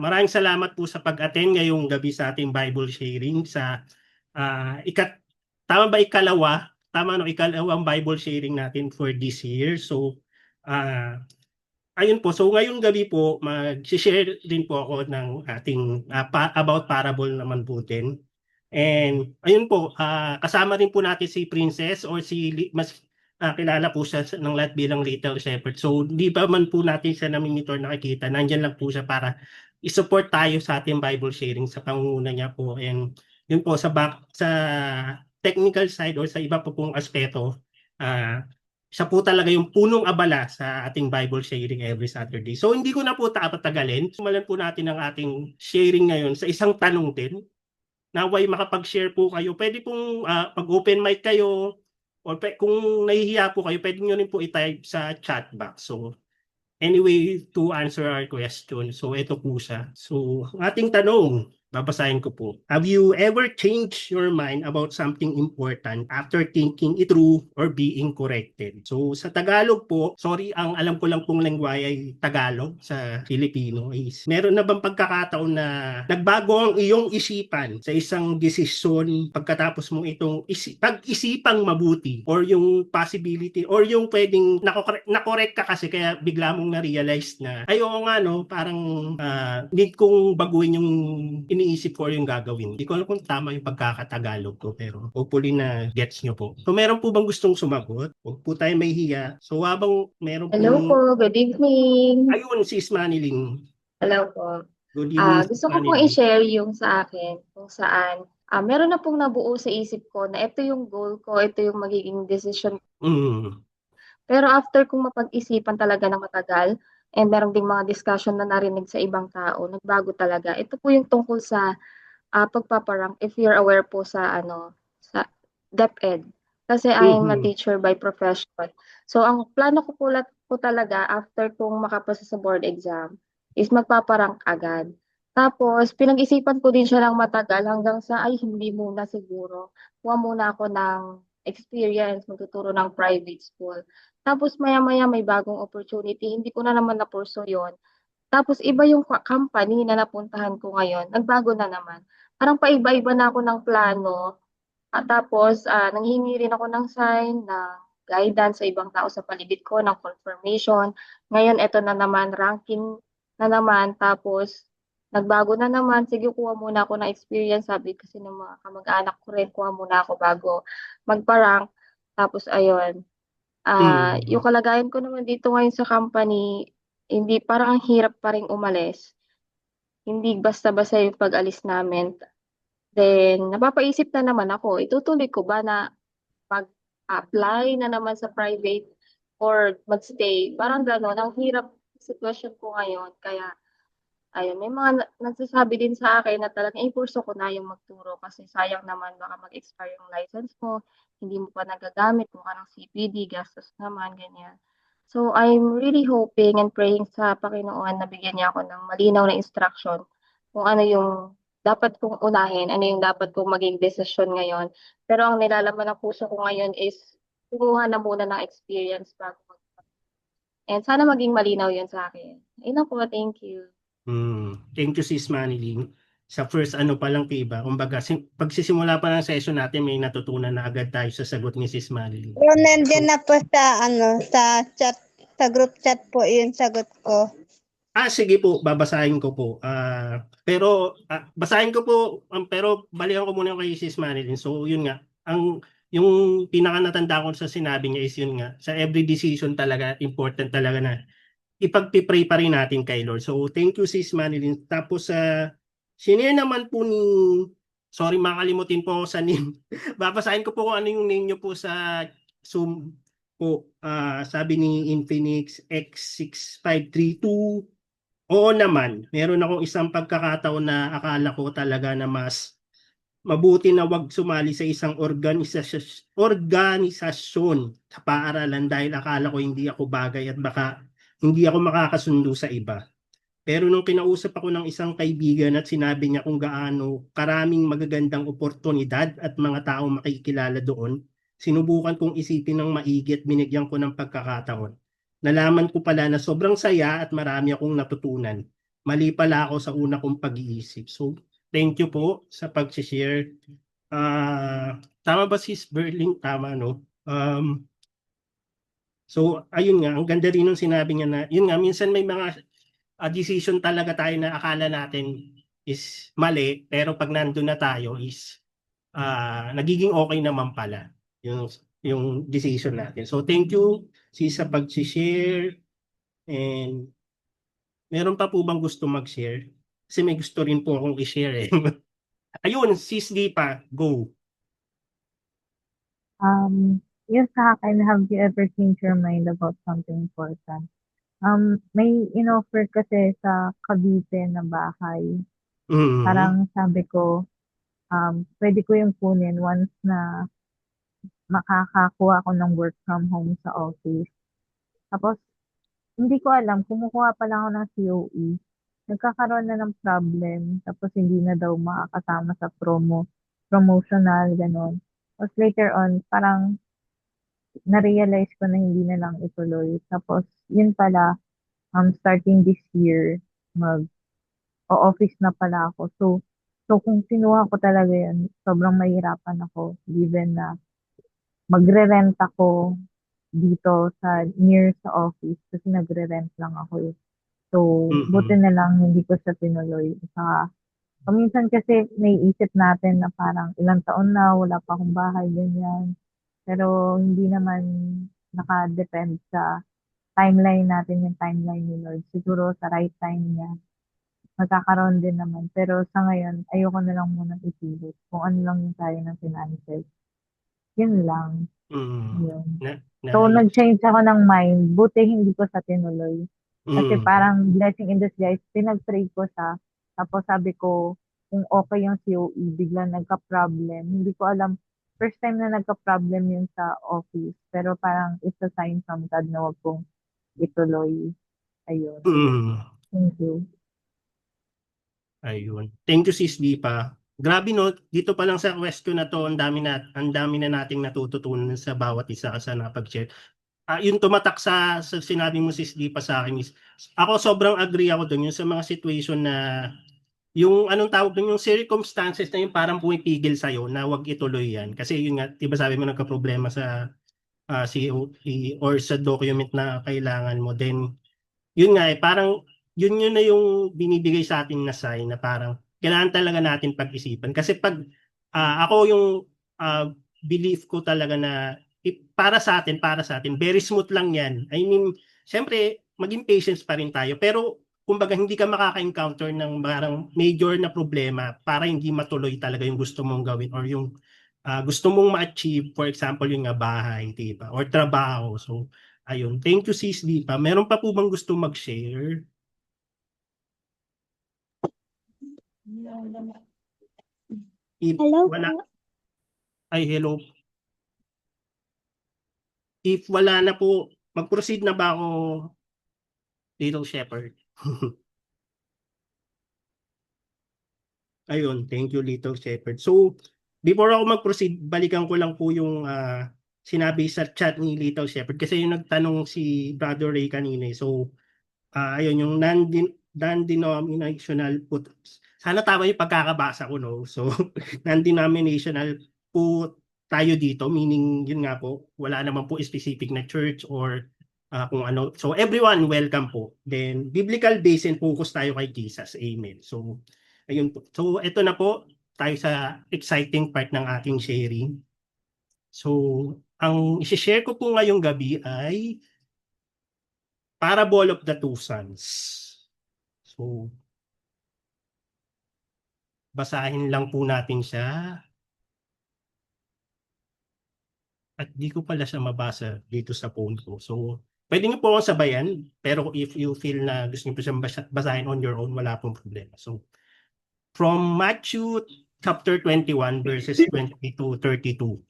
Maraming salamat po sa pag-attend ngayong gabi sa ating Bible sharing sa ah, ikat tama ba ikalawa? Tama no, ikalawang Bible sharing natin for this year. So ayun po. So ngayong gabi po mag-share din po ako ng ating about parable naman po din. And ayun po, kasama rin po natin si Princess or mas kilala po siya ng lahat bilang Little Shepherd. So di ba man po natin siya namimitor nakikita, nandyan lang po siya para i-support tayo sa ating Bible sharing sa pangunguna niya po. And yun po sa technical side or sa iba po pong aspeto, ah siya po talaga yung punong abala sa ating Bible sharing every Saturday. So hindi ko na po patagalin. Simulan po natin ang ating sharing ngayon sa isang tanong din. Naway makapag-share po kayo. Pwede pong pag-open mic kayo or kung nahihiya po kayo, pwede nyo rin po i-type sa chat box. So anyway, to answer our question. So ito po siya. So ating tanong, babasahin ko po. Have you ever changed your mind about something important after thinking it through or being corrected? So sa Tagalog po, sorry, ang alam ko lang pong lengguwahe ay Tagalog sa Filipino is meron na bang pagkakataon na nagbago ang iyong isipan sa isang desisyon pagkatapos mo itong pag-isipang mabuti or yung possibility or yung pwedeng nakorek ka kasi kaya bigla mong na-realize na ay oo nga no, parang need kong baguhin yung iniisip ko or yung gagawin. Hindi ko alam kung tama yung pagkakatagalog ko pero hopefully na gets nyo po. So meron po bang gustong sumagot? Huwag po tayo may hiya. So habang meron Hello po, pong good evening. ayun si Maniling. Hello po. Good evening si Gusto ko pong Maniling. i-share yung sa akin kung saan meron na pong nabuo sa isip ko na ito yung goal ko, ito yung magiging decision. Mm. Pero after kong mapag-isipan talaga ng matagal and meron ding mga discussion na narinig sa ibang tao, nagbago talaga. Ito po yung tungkol sa pagpaparank if you're aware po sa sa DepEd. Kasi I'm a Mm-hmm. teacher by profession. So ang plano ko po talaga after kong makapasa sa board exam is magpaparank agad. Tapos pinag-isipan ko din siya ng matagal hanggang sa ay hindi muna siguro. Kuha muna ako ng experience, magtuturo ng private school. Tapos maya-maya may bagong opportunity, hindi ko na naman na-pursue yun. Tapos iba yung company na napuntahan ko ngayon, nagbago na naman. Parang paiba-iba na ako ng plano. At tapos nanghingi rin ako ng sign, ng guidance sa ibang tao sa paligid ko, ng confirmation. Ngayon eto na naman, ranking na naman. Tapos nagbago na naman, sige kuha muna ako ng experience. Sabi kasi ng mga kamag-anak ko rin, kuha muna ako bago magpa-rank. Tapos ayun, yung Mm. kalagayan ko naman dito ngayon sa company, hindi parang ang hirap pa ring umalis. Hindi basta-basta yung pag-alis namin. Then, napapaisip na naman ako, itutuloy ko ba na mag-apply na naman sa private or magstay? Parang gano'n, ang hirap sitwasyon ko ngayon. Kaya, ayun, may mga nagsasabi din sa akin na talagang ipurso ko na yung magturo kasi sayang naman baka mag-expire yung license mo, hindi mo pa nagagamit, mukha ng CPD, gastos naman, ganyan. So, I'm really hoping and praying sa Panginoon na bigyan niya ako ng malinaw na instruction kung ano yung dapat kong unahin, ano yung dapat kong maging desisyon ngayon. Pero ang nilalaman ng puso ko ngayon is kumuha na muna ng experience bago and sana maging malinaw yun sa akin. Ayun na po, thank you. Thank you sis Maniling. Sa first ano pa lang tiba, kumbaga pagsisimula pa ng session natin may natutunan na agad tayo sa sagot ni sis Maniling. Pero nandiyan So, na po sa sa chat, sa group chat po yung sagot ko. sige po, babasahin ko po. Basahin ko po, pero balikan ko muna yung kay sis Maniling. So, yun nga, yung pinaka natanda ko sa sinabi niya is yun nga, sa every decision talaga, important talaga na ipagpipray pa rin natin kay Lord. So, thank you sis Manilyn. Tapos, sinare naman po ni, sorry makalimutin po ako sa name. Babasahin ko po kung ano yung name nyo po sa Zoom po. Sabi ni Infinix X6532. Oo naman, meron akong isang pagkakataon na akala ko talaga na mas mabuti na wag sumali sa isang organisasyon sa paaralan dahil akala ko hindi ako bagay at baka hindi ako makakasundo sa iba. Pero nung kinausap ako ng isang kaibigan at sinabi niya kung gaano karaming magagandang oportunidad at mga taong makikilala doon, sinubukan kong isipin ng maigi at binigyan ko ng pagkakataon. Nalaman ko pala na sobrang saya at marami akong natutunan. mali pala ako sa una kong pag-iisip. So, thank you po sa pag-share. Tama ba si Berling? Tama, no? So, ayun nga, ang ganda rin ng sinabi niya na, yun nga, minsan may mga decision talaga tayo na akala natin is mali, pero pag nandun na tayo is nagiging okay naman pala yung decision natin. So, thank you sa pag-share. And meron pa po bang gusto mag-share? Kasi may gusto rin po akong i-share eh. Ayun, sis Lipa, go. Yun sa akin, have you ever changed your mind about something important? May in-offer kasi sa Cavite na bahay. Mhm. Parang sabi ko, pwede ko yung kunin once na makakakuha ako ng work from home sa office. Tapos, hindi ko alam, kumukuha pa lang ako ng COE. Nagkakaroon na ng problem, tapos hindi na daw makakasama sa promotional, gano'n. Tapos later on, parang na-realize ko na hindi na lang ituloy. Tapos, yun pala, starting this year, mag-o-office na pala ako. So kung kinuha ko talaga yun, sobrang mahirapan ako, given na magre-rent ako dito sa near sa office kasi nagre-rent lang ako eh. So, buti Mhm. na lang hindi ko siya tinuloy. Saka, paminsan kasi naiisip natin na parang ilang taon na, wala pa akong bahay, ganyan. Pero hindi naman nakadepend sa timeline natin, yung timeline ni Lord. Siguro sa right time niya, magkakaroon din naman. Pero sa ngayon, ayoko na lang munang ipilit. Kung ano lang yung kaya ng finances. Yun lang. Mhm. Yun. So, Nice. nag-change ako ng mind. Buti hindi ko sa tinuloy. Kasi Mhm. parang blessing in disguise, pinag-pray ko siya. Tapos sabi ko, kung okay yung COE, biglang nagka-problem. Hindi ko alam, first time na nagka-problem yun sa office. Pero parang it's a sign from God na wag kong ituloy. Ayun. Mhm. Thank you. Ayun. Thank you, sis Lipa. Grabe no, dito pa lang sa question na to, ang dami na nating natututunan sa bawat isa sa napag-share. Yung tumatak sa sinabi mo, sis Lipa, sa akin is, ako sobrang agree ako doon yung sa mga situation na yung anong tawag doon, yung circumstances na yung parang pumipigil sa'yo na wag ituloy yan. Kasi yun nga, di ba sabi mo nagka-problema sa COE or sa document na kailangan mo, then yun nga parang yun na yung binibigay sa atin na sign na parang kailangan talaga natin pag-isipan. Kasi pag ako yung ah, belief ko talaga na para sa atin, very smooth lang yan. I mean, syempre, maging patience pa rin tayo. Pero, kumbaga, hindi ka makaka-encounter ng parang major na problema para hindi matuloy talaga yung gusto mong gawin or yung gusto mong ma-achieve, for example, yung nga bahay, diba? Or trabaho. So, ayun. Thank you, sis Lipa. Meron pa po bang gusto mag-share? If Hello wala, po. ay hello. If wala na po, mag-proceed na ba ako, Little Shepherd? Ayun, thank you, Little Shepherd. So, before ako mag-proceed, balikan ko lang po yung sinabi sa chat ni Little Shepherd kasi yung nagtanong si Brother Ray kanina. So, ayun, yung non-denominational po. Sana tama yung pagkakabasa ko, no? So, non-denominational po tayo dito, meaning yun nga po, wala naman po specific na church or kung ano. So, everyone, welcome po. Then, biblical based and focus tayo kay Jesus. Amen. So, ayun po. So, ito na po tayo sa exciting part ng ating sharing. So, ang isi-share ko po ngayong gabi ay Parable of the Two Sons. So, basahin lang po natin siya. At di ko pala siya mabasa dito sa phone ko. So, pwede niyo po akong sabayan. Pero if you feel na gusto niyo po siyang basahin on your own, wala pong problema. So, from Matthew chapter 21 verses 20 to 32.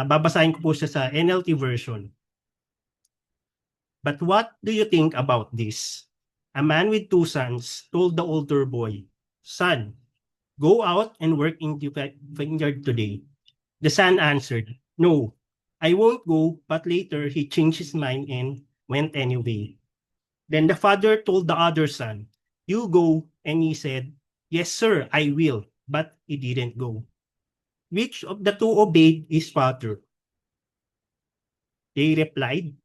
Babasahin ko po siya sa NLT version. But what do you think about this? A man with two sons told the older boy, "Son, go out and work in the vineyard today." The son answered, "No, I won't go," but later he changed his mind and went anyway. Then the father told the other son, you go. And he said, yes, sir, I will. But he didn't go. Which of the two obeyed his father? They replied,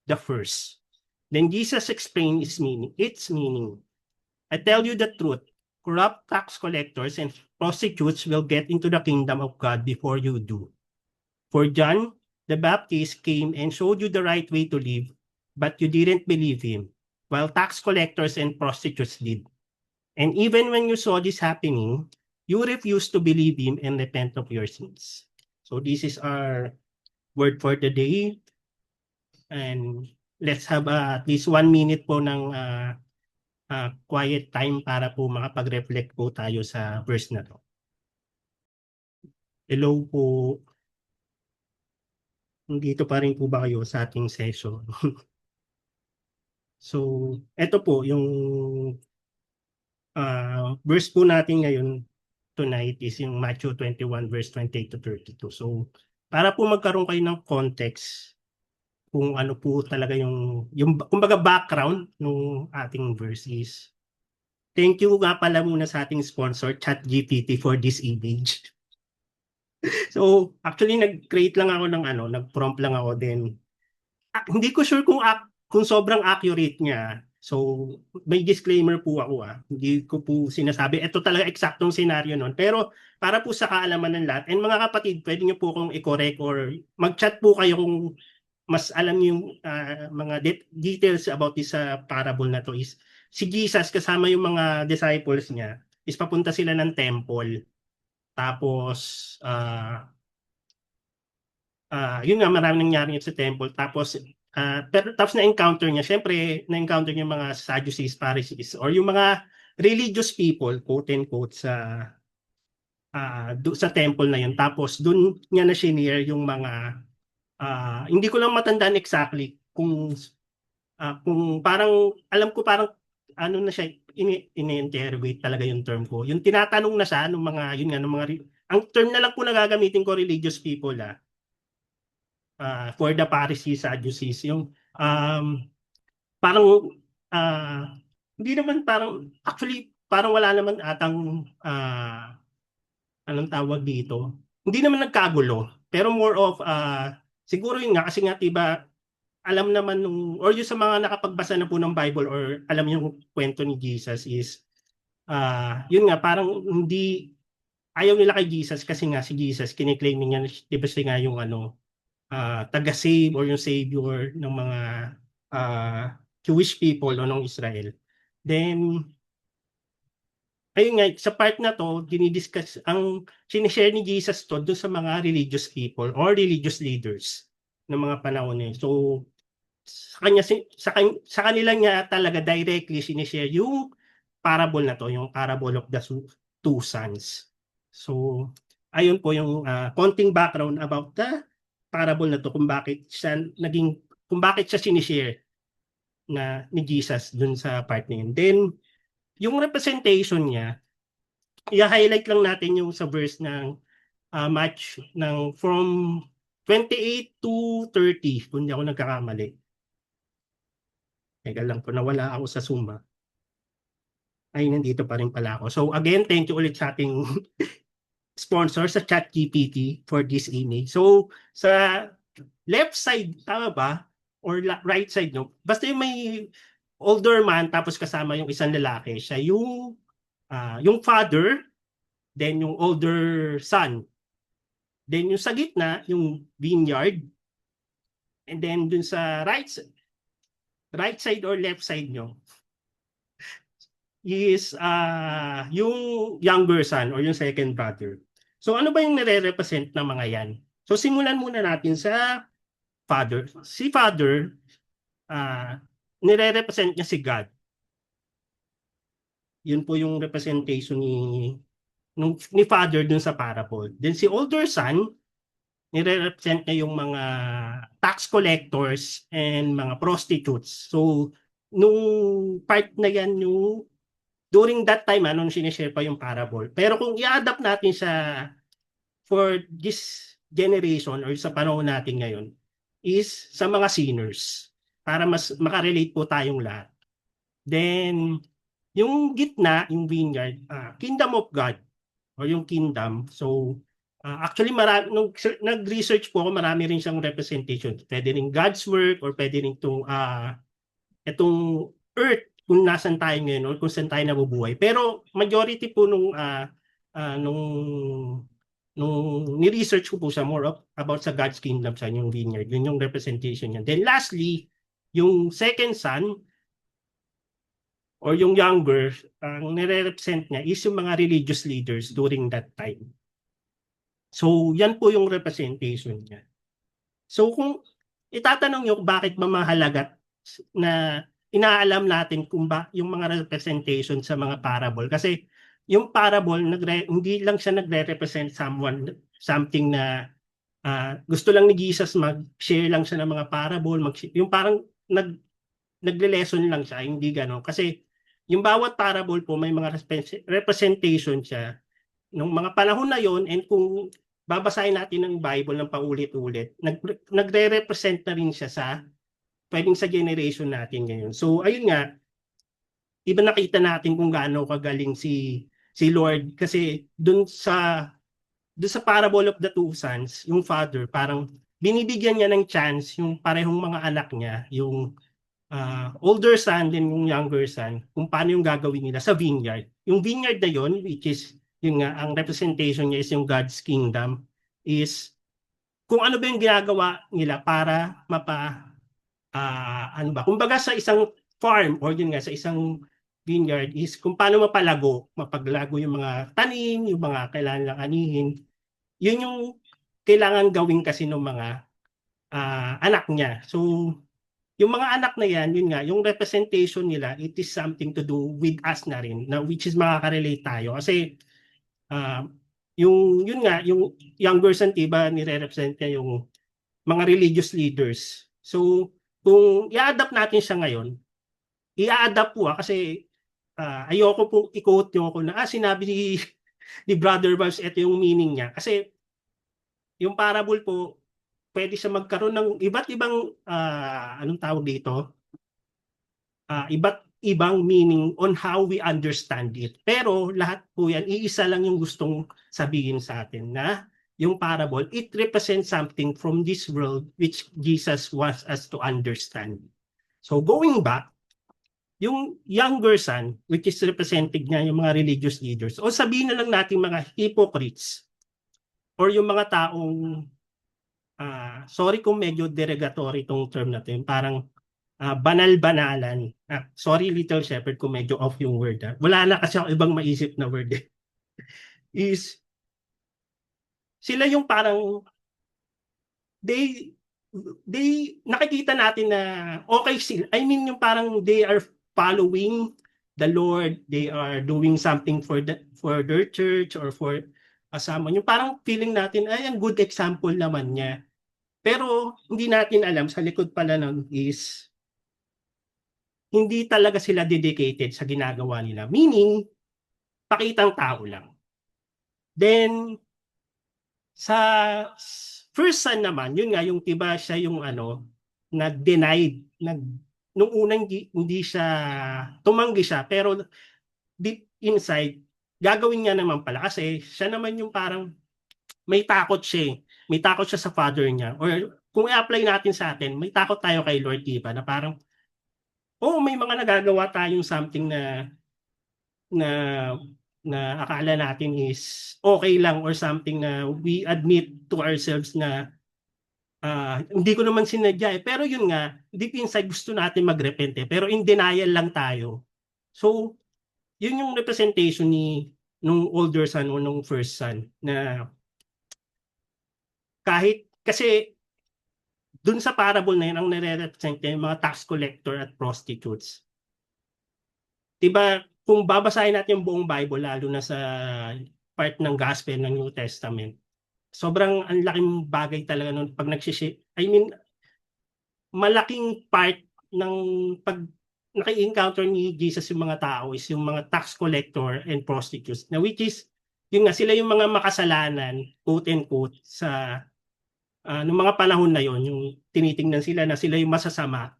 the first. Then Jesus explained its meaning. I tell you the truth, corrupt tax collectors and prostitutes will get into the kingdom of God before you do. For John the Baptist came and showed you the right way to live, but you didn't believe him, while tax collectors and prostitutes did. And even when you saw this happening, you refused to believe him and repent of your sins. So this is our word for the day. And let's have at least 1 minute po ng quiet time para po makapag-reflect po tayo sa verse na to. Hello po. Nandito pa rin po ba kayo sa ating session? So, eto po yung verse po natin ngayon tonight is yung Matthew 21 verse 28 to 32. So, para po magkaroon kayo ng context kung ano po talaga yung kumbaga background ng ating verse is, thank you nga pala muna sa ating sponsor, ChatGPT, for this image. So, actually, nag-create lang ako ng nag-prompt lang ako din. Hindi ko sure kung sobrang accurate niya. So, may disclaimer po ako. Hindi ko po sinasabi, ito talaga eksaktong scenario nun. Pero, para po sa kaalaman ng lahat, and mga kapatid, pwede niyo po kung i-correct or mag-chat po kayo kung mas alam niyo yung mga details about this parable na to is, si Jesus kasama yung mga disciples niya, is papunta sila ng temple. Tapos, yun nga, maraming nangyari sa temple. Tapos, tapos na-encounter niya, syempre, na-encounter niya mga Sadducees, Pharisees, or yung mga religious people, quote-unquote, sa temple na yun. Tapos, dun niya na shinare yung mga, hindi ko lang matandaan exactly kung parang, alam ko parang, ano na siya, ini-interrogate talaga yung term ko. Yung tinatanong na siya, ng mga, yun nga, ng mga, ang term na lang po na gagamitin ko, religious people, for the Pharisees, Sadducees, yung parang hindi naman parang actually parang wala naman atang anong tawag dito. Hindi naman nagkagulo, pero more of siguro yun nga kasi nga 'di ba alam naman or yung sa mga nakapagbasa na po ng Bible or alam yung kwento ni Jesus is yun nga parang hindi ayaw nila kay Jesus kasi nga si Jesus kiniklaim niya 'di ba siya nga yung taga-save or yung savior ng mga Jewish people o ng Israel. Then, ayun nga, sa part na to, dinidiscuss, ang sinishare ni Jesus to doon sa mga religious people or religious leaders ng mga panahon niya. So, sa kanila niya talaga directly sinishare yung parable na to, yung parable of the two sons. So, ayun po yung konting background about the parable na to kung bakit siya sinishare na ni Jesus dun sa part na yun. Then, yung representation niya, i-highlight lang natin yung sa verse ng match ng from 28 to 30, kung hindi ako nagkakamali. Teka lang po, nawala ako sa Zoom. Ay, nandito pa rin pala ako. So again, thank you ulit sa ating sponsor sa ChatGPT for this image. So sa left side, tama ba? Or right side, no? Basta yung may older man tapos kasama yung isang lalaki, siya yung father, then yung older son. Then yung sa gitna, yung vineyard. And then dun sa right side or left side nyo is yung younger son or yung second brother. So ano ba yung nire-represent ng mga yan? So simulan muna natin sa father. Si father, nire-represent niya si God. Yun po yung representation ni father dun sa parable. Then si older son, nire-represent niya yung mga tax collectors and mga prostitutes. So nung part na yan, during that time, nung sinishare pa yung parable. Pero kung i-adapt natin for this generation or sa panahon natin ngayon, is sa mga sinners. Para mas makarelate po tayong lahat. Then, Yung gitna, yung vineyard, Kingdom of God or yung kingdom. So, actually, nung nag-research po ako, marami rin siyang representation. Pwede rin God's work or pwede rin itong earth kung nasan tayo ngayon or kung saan tayo nabubuhay. Pero majority po nung ni-research ko po siya about sa God's kingdom sa yung vineyard. Yun yung representation niya. Then lastly, yung second son or yung younger, ang nire-represent niya is yung mga religious leaders during that time. So, yan po yung representation niya. So, kung itatanong nyo bakit ba mahalaga na inaalam natin kung yung mga representation sa mga parable. Kasi yung parable, hindi lang siya nagre-represent something na gusto lang ni Jesus mag-share lang siya ng mga parable. Yung parang nagle-lesson lang siya, hindi gano'n. Kasi yung bawat parable po may mga representation siya nung mga panahon na yon, and kung babasahin natin ng Bible ng paulit-ulit, nagre-represent na rin siya pwedeng sa generation natin ngayon. So ayun nga, iba nakita natin kung gaano kagaling si Lord, kasi dun sa parable of the two sons, yung father parang binibigyan niya ng chance yung parehong mga anak niya, yung older son din yung younger son, kung paano yung gagawin nila sa vineyard. Yung vineyard na yon, which is yung nga, ang representation niya is yung God's kingdom, is kung ano ba yung ginagawa nila para ano ba, kumbaga sa isang farm or yun nga sa isang vineyard is kung paano mapaglago yung mga tanim, yung mga kailangan lang anihin. Yun yung kailangan gawin kasi ng mga anak niya. So yung mga anak na yan, yun nga, yung representation nila, it is something to do with us na rin, na which is makaka-relate tayo. Kasi yun nga, yung younger son, diba, nire-represent niya yung mga religious leaders. So kung i-adapt natin siya ngayon, i-adapt po kasi ayoko po i-quote nyo ako na sinabi ni Brother Vance, ito yung meaning niya. Kasi yung parable po, pwede siya magkaroon ng iba't ibang anong tawag dito? Iba't ibang meaning on how we understand it. Pero lahat po yan, iisa lang yung gustong sabihin sa atin na yung parable, it represents something from this world which Jesus wants us to understand. So going back, yung younger son, which is represented niya yung mga religious leaders, o sabihin na lang natin mga hypocrites, or yung mga taong, sorry kung medyo derogatory itong term na ito, parang banal-banalan. Sorry Little Shepherd kung medyo off yung word. Wala na kasi ako ibang maisip na word. Is sila yung parang they nakikita natin na okay sila. I mean yung parang they are following the Lord, they are doing something for their church or for someone. Yung parang feeling natin ay ang good example naman niya. Pero hindi natin alam sa likod pala ng is hindi talaga sila dedicated sa ginagawa nila. Meaning, pakitang tao lang. Then, sa first son naman, yun nga, yung tiba siya yung nag-denied. Nung unang hindi siya, tumanggi siya, pero deep inside, gagawin niya naman pala. Kasi siya naman yung parang may takot siya. May takot siya sa father niya. Or kung i-apply natin sa atin, may takot tayo kay Lord, diba? Na parang, may mga nagagawa tayong something na akala natin is okay lang or something na we admit to ourselves na hindi ko naman sinadya eh. Pero yun nga, deep inside gusto natin magrepent eh. Pero in denial lang tayo. So, yun yung representation nung older son o nung first son na kahit, kasi dun sa parable na yun, ang nare-represent niya yung mga tax collector at prostitutes. Diba, kung babasahin natin yung buong Bible, lalo na sa part ng Gospel ng New Testament, sobrang ang laking bagay talaga nung pag malaking part ng pag naki-encounter ni Jesus yung mga tao is yung mga tax collector and prostitutes, na which is, yun nga, sila yung mga makasalanan, quote and quote, sa nung mga panahon na yon, yung tinitingnan sila na sila yung masasama.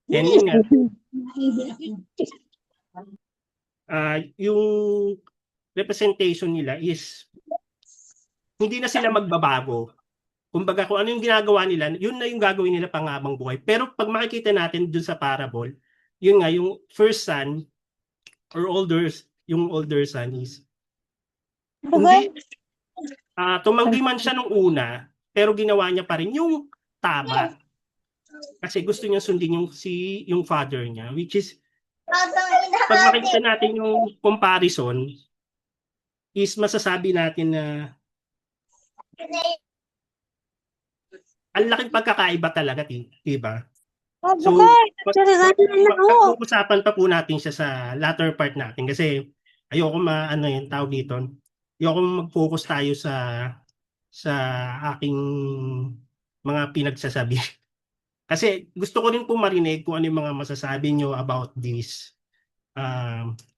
Then yun nga, yung representation nila is hindi na sila magbabago. Kumbaga kung ano yung ginagawa nila, yun na yung gagawin nila panghabang buhay. Pero pag makikita natin dun sa parable, yun nga, yung first son or yung older son is hindi, tumanggi man siya nung una, pero ginawa niya pa rin yung tama. Kasi gusto niya sundin yung father niya, which is, pag makikita natin yung comparison, is masasabi natin na ang laking pagkakaiba talaga, diba? So, pag-uusapan pa po natin siya sa latter part natin kasi ayoko yung tawag dito. Ayoko mag-focus tayo sa aking mga pinagsasabi. Kasi gusto ko rin po marinig kung ano yung mga masasabi nyo about this.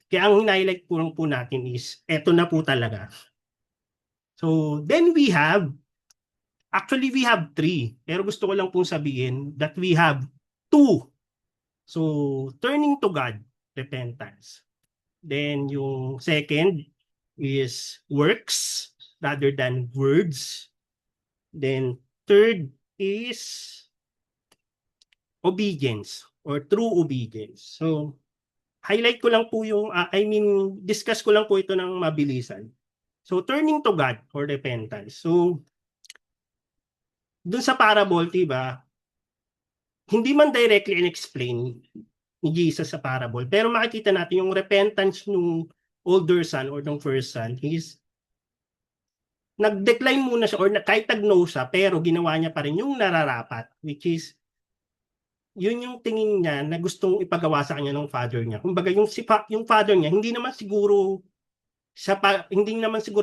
Kaya ang hinighlight po natin is eto na po talaga. So, then we have three. Pero gusto ko lang pong sabihin that we have two. So, turning to God, repentance. Then yung second is works rather than words. Then third is obedience or true obedience. So, highlight ko lang po discuss ko lang po ito ng mabilisan. So, turning to God or repentance. So, dun sa parable, diba, hindi man directly in-explain ni Jesus sa parable, pero makikita natin yung repentance ng older son or ng first son is nag-decline muna siya or kahit nag-no siya, pero ginawa niya pa rin yung nararapat, which is yun yung tingin niya na gustong ipagawa sa kanya ng father niya. Kumbaga yung father niya hindi naman siguro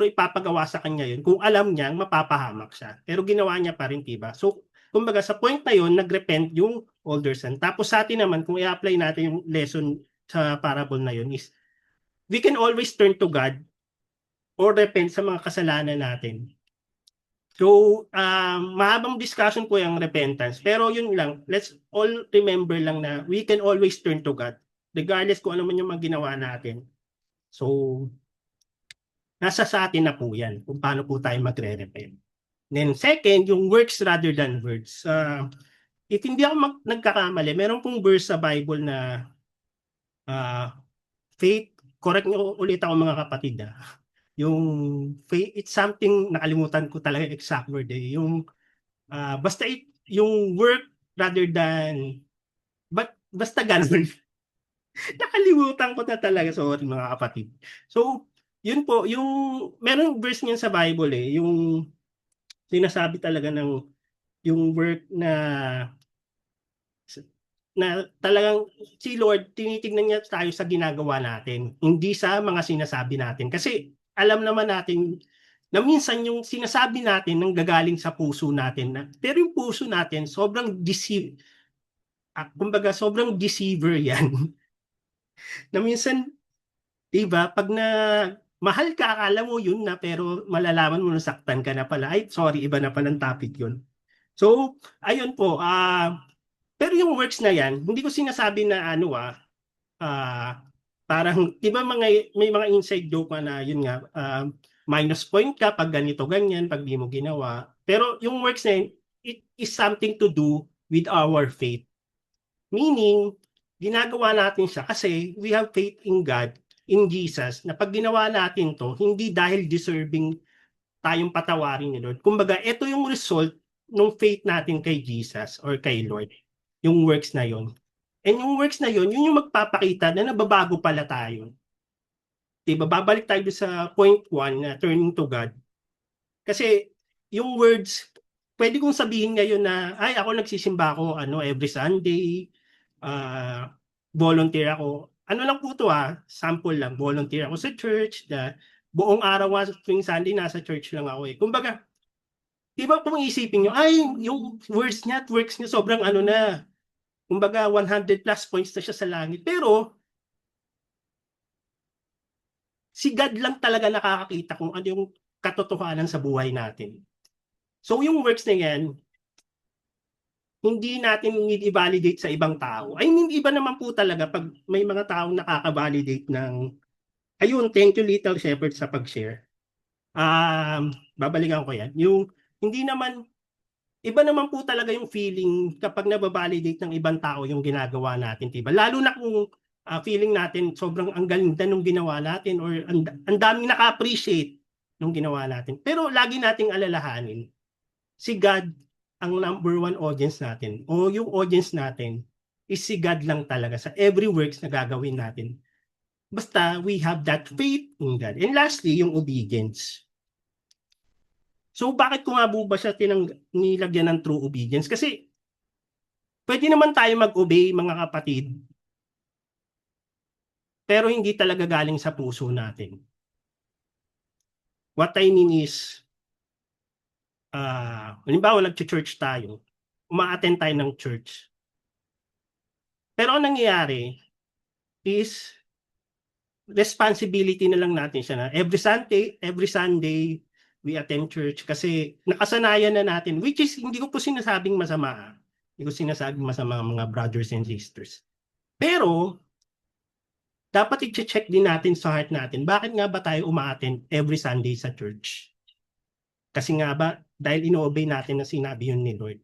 ipapagawa sa kanya yun kung alam niyang mapapahamak siya. Pero ginawa niya pa rin, diba? So, kumbaga sa point na yun, nag-repent yung older son. Tapos sa atin naman, kung i-apply natin yung lesson sa parable na yun is, we can always turn to God or repent sa mga kasalanan natin. So, mahabang discussion po yung repentance. Pero yun lang, let's all remember lang na we can always turn to God regardless kung ano man yung mga ginawa natin. So, nasa sa atin na po yan kung paano po tayo magre-repent. Then second, yung works rather than words. If hindi ako nagkakamali, meron pong verse sa Bible na faith, correct nyo ulit ako mga kapatid. Yung faith, it's something, nakalimutan ko talaga exact word yung basta yung work rather than, basta ganun. Nakalimutan ko na talaga, sorry mga kapatid. So, yun po, yung merong verse niyan sa Bible yung sinasabi talaga ng yung work na talagang si Lord tinitingnan niya tayo sa ginagawa natin, hindi sa mga sinasabi natin. Kasi alam naman natin na minsan yung sinasabi natin nanggagaling sa puso natin pero yung puso natin sobrang kumbaga sobrang deceiver yan. Na minsan, 'di ba, pag mahal ka, akala mo yun na, pero malalaman mo nasaktan ka na pala. Ay, sorry, iba na palang topic yun. So, ayun po, pero yung works na yan, hindi ko sinasabi na parang, di ba may mga inside joke na yun nga, minus point ka pag ganito, ganyan, pag di mo ginawa. Pero yung works na yun, it is something to do with our faith. Meaning, ginagawa natin siya kasi we have faith in God, in Jesus, na pag ginawa natin to, hindi dahil deserving tayong patawarin ni Lord. Kumbaga, ito yung result ng faith natin kay Jesus or kay Lord. Yung works na yon. And yung works na yon, yun yung magpapakita na nababago pala tayo. Diba? Babalik tayo sa point 1 na turning to God. Kasi yung words, pwede kong sabihin ngayon na, ay, ako nagsisimba ako every Sunday, volunteer ako. Ano lang po to sample lang. Volunteer ako sa church, buong araw tuwing Sunday nasa church lang ako Kumbaga, di ba kung isipin nyo, ay, yung works niya sobrang na. Kumbaga, 100 plus points na siya sa langit. Pero, si God lang talaga nakakakita kung ano yung katotohanan sa buhay natin. So, yung works na yan, hindi natin i-validate sa ibang tao. I mean, iba naman po talaga pag may mga taong nakaka-validate ng ayun, thank you Little Shepherd sa pag-share. Babalikan ko yan. Yung hindi naman, iba naman po talaga yung feeling kapag nababalidate ng ibang tao yung ginagawa natin, diba? Lalo na kung feeling natin sobrang ang ganda nung ginawa natin or ang daming naka-appreciate nung ginawa natin. Pero lagi nating alalahanin, si God ang number one audience natin o yung audience natin is si God lang talaga sa every works na gagawin natin. Basta we have that faith in God. And lastly, yung obedience. So bakit ko nga po ba siya nilagyan ng true obedience? Kasi pwede naman tayo mag-obey mga kapatid, pero hindi talaga galing sa puso natin. What I mean is, halimbawa nag-church tayo, uma-attend tayo ng church. Pero ang nangyayari is, responsibility na lang natin siya na every Sunday, we attend church kasi nakasanayan na natin, which is hindi ko po sinasabing masama. Hindi ko sinasabing masama mga brothers and sisters. Pero, dapat i-check din natin sa heart natin, bakit nga ba tayo uma-attend every Sunday sa church? Kasi nga ba, dahil ino-obey natin na sinabi yun ni Lord.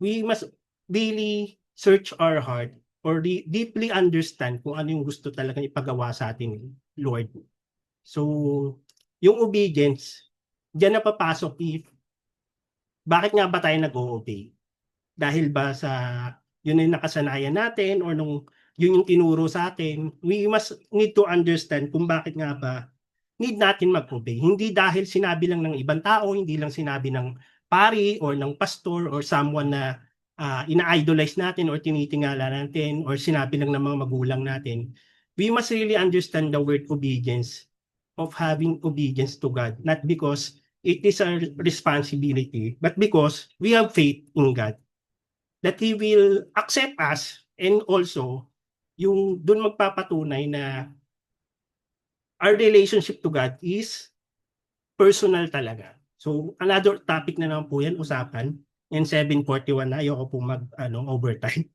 We must really search our heart or deeply understand kung ano yung gusto talaga ipagawa sa atin, Lord. So, yung obedience, diyan na papasok bakit nga ba tayo nag-o-obey? Dahil ba sa yun yung nakasanayan natin or yun yung tinuro sa atin, we must need to understand kung bakit nga ba need natin mag-obey. Hindi dahil sinabi lang ng ibang tao, hindi lang sinabi ng pari or ng pastor or someone na ina-idolize natin or tinitingala natin or sinabi lang ng mga magulang natin. We must really understand the word obedience of having obedience to God, not because it is our responsibility, but because we have faith in God that He will accept us and also yung dun magpapatunay na our relationship to God is personal talaga. So another topic na naman po yan, usapan. And 7:41 na, ayoko po overtime.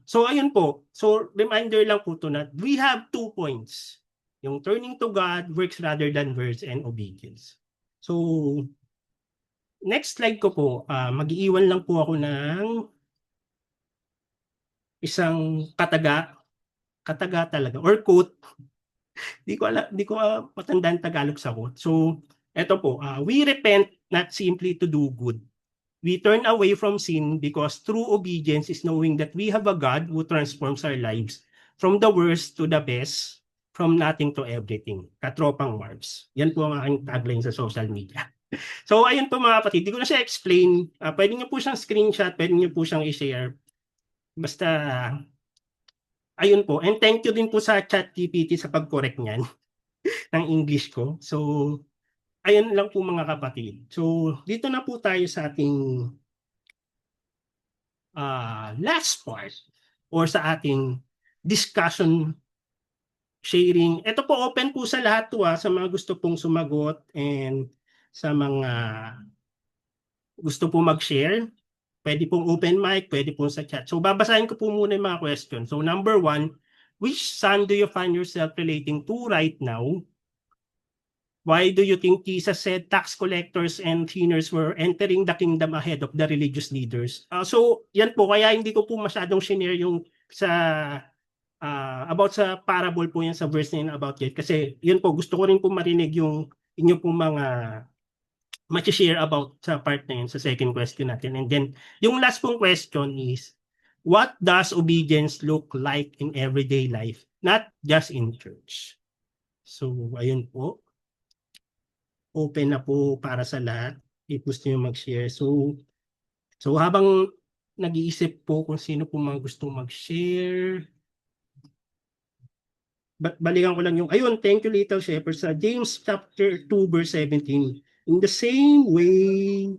So ayun po. So reminder lang po to na we have 2 points. Yung turning to God, works rather than words, and obedience. So next slide ko po, mag-iiwan lang po ako ng isang kataga talaga or quote. Di ko matandaan Tagalog sa quote. So eto po, we repent not simply to do good. We turn away from sin because true obedience is knowing that we have a God who transforms our lives from the worst to the best, from nothing to everything. Katropang Marbs. Yan po ang aking tagline sa social media. So ayun po mga kapatid, di ko na siya explain. Pwede niyo po siyang screenshot, pwede niyo po siyang i-share. Basta, ayun po. And thank you din po sa ChatGPT sa pag-correct niyan ng English ko. So, ayun lang po mga kapatid. So, dito na po tayo sa ating last part or sa ating discussion sharing. Ito po, open po sa lahat to sa mga gusto pong sumagot and sa mga gusto po mag-share. Pwede pong open mic, pwede pong sa chat. So, babasahin ko po muna yung mga questions. So, number 1, which son do you find yourself relating to right now? Why do you think Jesus said tax collectors and sinners were entering the kingdom ahead of the religious leaders? So, yan po. Kaya hindi ko po masyadong share yung about sa parable po yan sa verse na yun about it. Kasi yun po, gusto ko rin po marinig yung inyo pong mga ma-share about sa part na yun, sa second question natin. And then, yung last pong question is, what does obedience look like in everyday life? Not just in church. So, ayun po. Open na po para sa lahat. If gusto nyo mag-share. So habang nag-iisip po kung sino po mga gustong mag-share, balikan ko lang yung, ayun, thank you Little Shepherd, sa James chapter 2 verse 17. In the same way,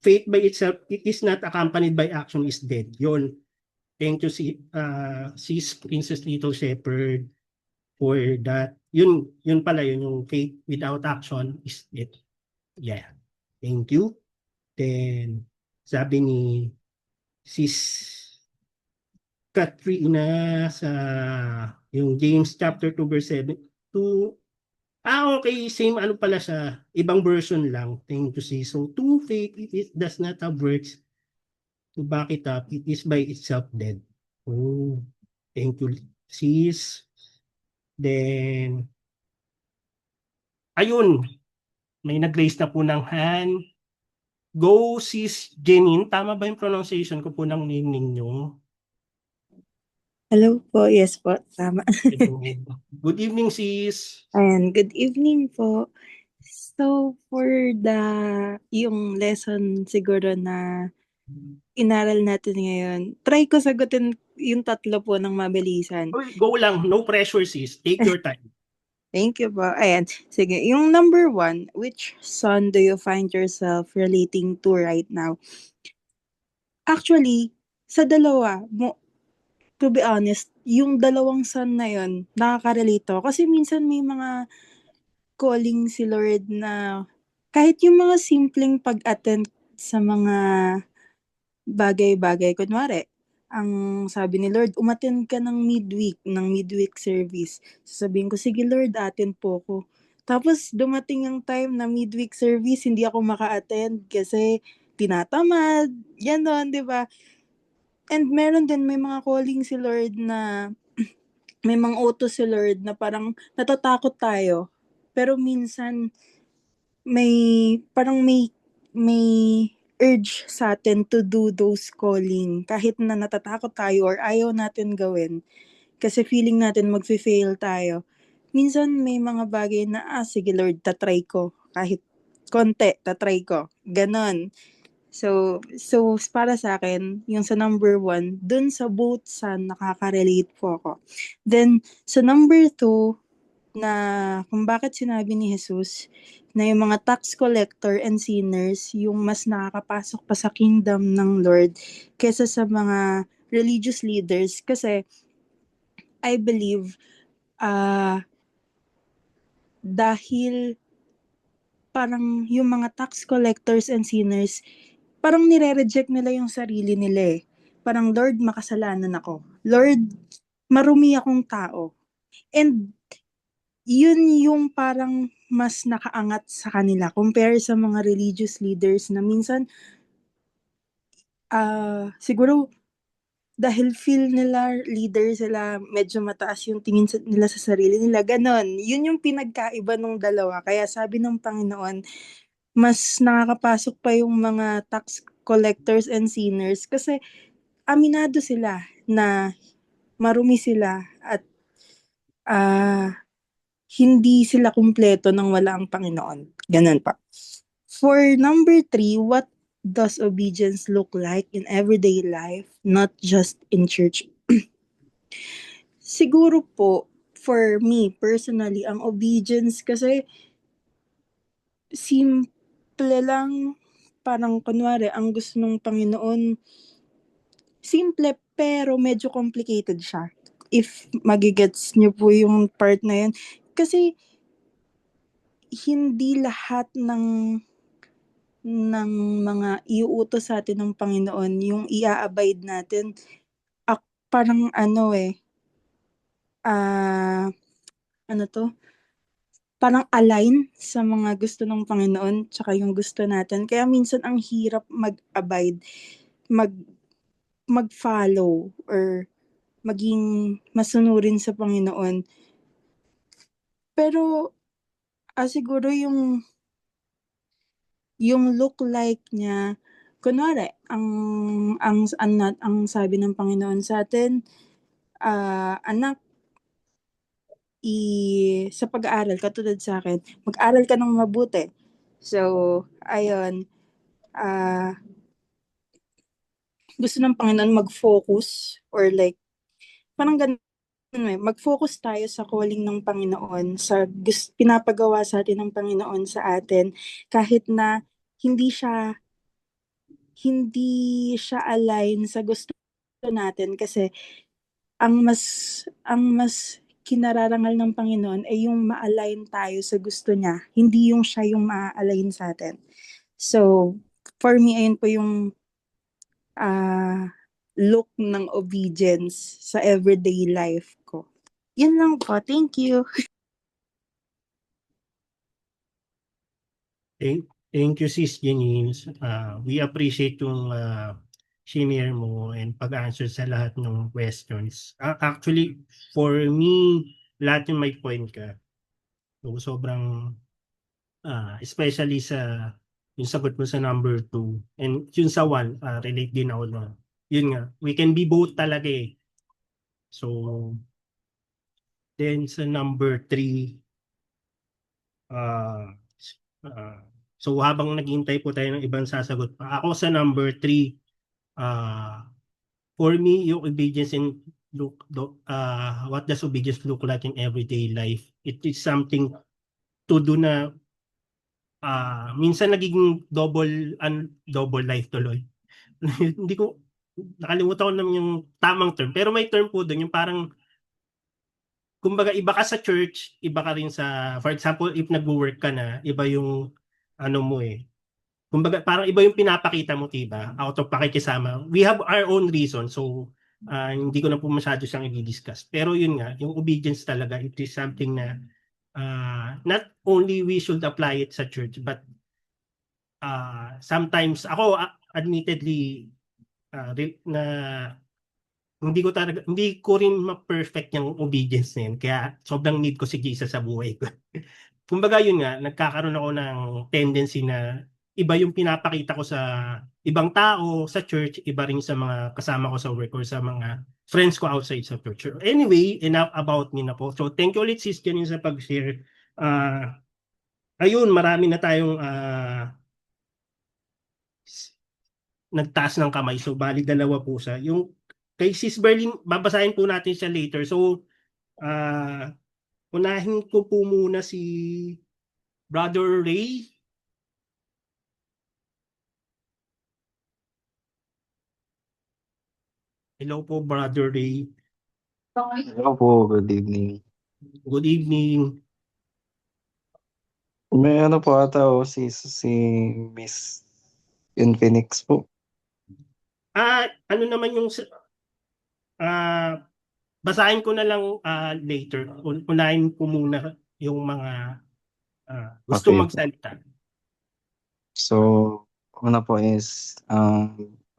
faith by itself, it is not accompanied by action, is dead. Yun. Thank you sis Princess Little Shepherd for that. Yun pala yun, yung faith without action is dead. Yeah. Thank you. Then, sabi ni sis Katrina sa yung James chapter 2 verse 7 to okay, same ano pala siya, ibang version lang, thing to see. So, to faith, if it does not have works to back it up, it is by itself dead. Oh, thank you, sis. Then, ayun, may nag-raise na po ng hand. Go, sis Jenin. Tama ba yung pronunciation ko po ng name ninyo? Hello po, yes po, tama. Good evening, sis. Ayan, good evening po. So, for yung lesson siguro na inaral natin ngayon, try ko sagutin yung tatlo po ng mabilisan. Go lang, no pressure, sis. Take your time. Thank you po. Ayan, sige. Yung number 1, which son do you find yourself relating to right now? Actually, sa dalawa, to be honest, yung dalawang son na yun, nakaka-relate ako. Kasi minsan may mga calling si Lord na kahit yung mga simpleng pag-attend sa mga bagay-bagay. Kunwari, ang sabi ni Lord, umattend ka ng midweek service. Sasabihin ko, sige Lord, attend po ko. Tapos dumating ang time na midweek service, hindi ako maka-attend kasi tinatamad, gano'n, di ba? And meron din, may mga calling si Lord na, may mga utos si Lord na parang natatakot tayo. Pero minsan, may urge sa atin to do those calling kahit na natatakot tayo or ayaw natin gawin kasi feeling natin magfe-fail tayo. Minsan may mga bagay na sige Lord, tatry ko kahit konti, tatry ko. Ganon. So para sa akin, yung sa number 1, dun sa both sa nakaka-relate po ako. Then sa number 2, na kung bakit sinabi ni Jesus na yung mga tax collector and sinners yung mas nakakapasok pa sa kingdom ng Lord kesa sa mga religious leaders. Kasi I believe dahil parang yung mga tax collectors and sinners parang nire-reject nila yung sarili nila eh. Parang, Lord, makasalanan ako. Lord, marumi akong tao. And yun yung parang mas nakaangat sa kanila compare sa mga religious leaders na minsan siguro dahil feel nila leader sila, medyo mataas yung tingin nila sa sarili nila, ganon. Yun yung pinagkaiba ng dalawa. Kaya sabi ng Panginoon, mas nakakapasok pa yung mga tax collectors and sinners kasi aminado sila na marumi sila at hindi sila kumpleto nang wala ang Panginoon. Ganun pa. For number 3, what does obedience look like in everyday life, not just in church? Siguro po, for me personally, ang obedience kasi simple lang, parang kunwari, ang gusto ng Panginoon, simple pero medyo complicated siya. If magigets niyo po yung part na yun. Kasi hindi lahat ng mga iuutos sa atin ng Panginoon yung i-abide natin. Parang parang align sa mga gusto ng Panginoon tsaka yung gusto natin. Kaya minsan ang hirap mag-abide, mag-follow or maging masunurin sa Panginoon. Pero siguro yung look like niya, kunwari, ang sabi ng Panginoon sa atin, anak, sa pag-aaral, katulad sa akin, mag-aral ka ng mabuti. So, ayun, gusto ng Panginoon mag-focus or like, parang ganun mag-focus tayo sa calling ng Panginoon, sa pinapagawa sa atin ng Panginoon sa atin, kahit na hindi siya align sa gusto natin kasi ang mas kinararangal ng Panginoon ay yung ma-align tayo sa gusto niya, hindi yung siya yung ma-align sa atin. So, for me, ayun po yung look ng obedience sa everyday life ko. Yan lang po. Thank you. Thank you, Sis Janine. We appreciate yung shinare mo and pag-answer sa lahat ng questions. Actually, for me, lahat yung may point ka. So, sobrang, especially sa yung sagot mo sa number 2 and yun sa 1, relate din ako na. Yun nga, we can be both talaga eh. So, then sa number 3, uh, so habang naghihintay po tayo ng ibang sasagot pa, ako sa number 3, for me, yung obedience and what does obedience look like in everyday life? It is something to do na minsan nagiging double life tuloy. Hindi ko nakalimutan ko naman yung tamang term, pero may term po doon yung parang kumbaga iba ka sa church, iba ka rin sa, for example, if nagwo-work ka na, iba yung ano mo eh. Kumbaga parang iba yung pinapakita mo, diba? Out of pakikisama. We have our own reason, so hindi ko na po masyado siyang i-discuss. Pero yun nga, yung obedience talaga, it is something na not only we should apply it sa church, but sometimes ako admittedly na hindi ko rin ma-perfect yung obedience na yun. Kaya sobrang need ko si Jesus sa buhay ko. Kumbaga yun nga, nagkakaroon ako ng tendency na iba yung pinapakita ko sa ibang tao, sa church, iba rin sa mga kasama ko sa work or sa mga friends ko outside sa church. Anyway, enough about me na po. So thank you ulit sis Janine sa pag-share. Ayun, marami na tayong nagtaas ng kamay. So bali dalawa po siya. Yung kay Sis Berlin, babasahin po natin siya later. So unahin ko po muna si Brother Ray. Hello po, Brother Ray. Hello po, good evening. Good evening. May ano po ata si Miss Infinix po. Ano naman yung basahin ko na lang later. Unahin ko muna yung mga gusto Okay. magsalita. So, una po is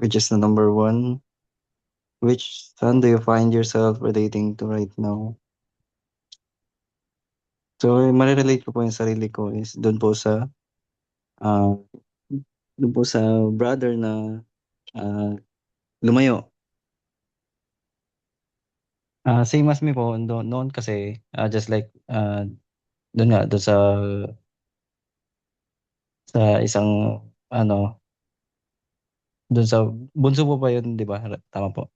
which is the number 1. Which son do you find yourself relating to right now? So, marirelate ko po yung sarili ko is doon po sa brother na lumayo. Same as me po noon kasi just like doon sa isang doon sa bunso po pa yun, di ba? Tama po.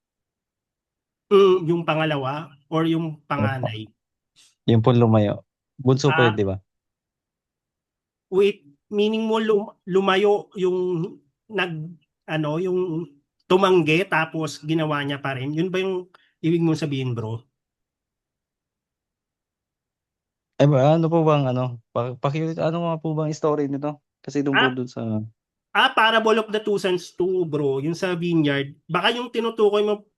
Yung pangalawa or yung panganay? Yung po lumayo. Bunso po yun, di ba? Wait, meaning mo lumayo yung yung tumanggi tapos ginawa niya pa rin? Yun ba yung ibig mong sabihin, bro? Ay, ano po bang ano nga po bang story nito? Kasi doon po Ah, doon sa Parable of the Two Sons 2, bro. Yung sa vineyard. Baka yung tinutukoy mo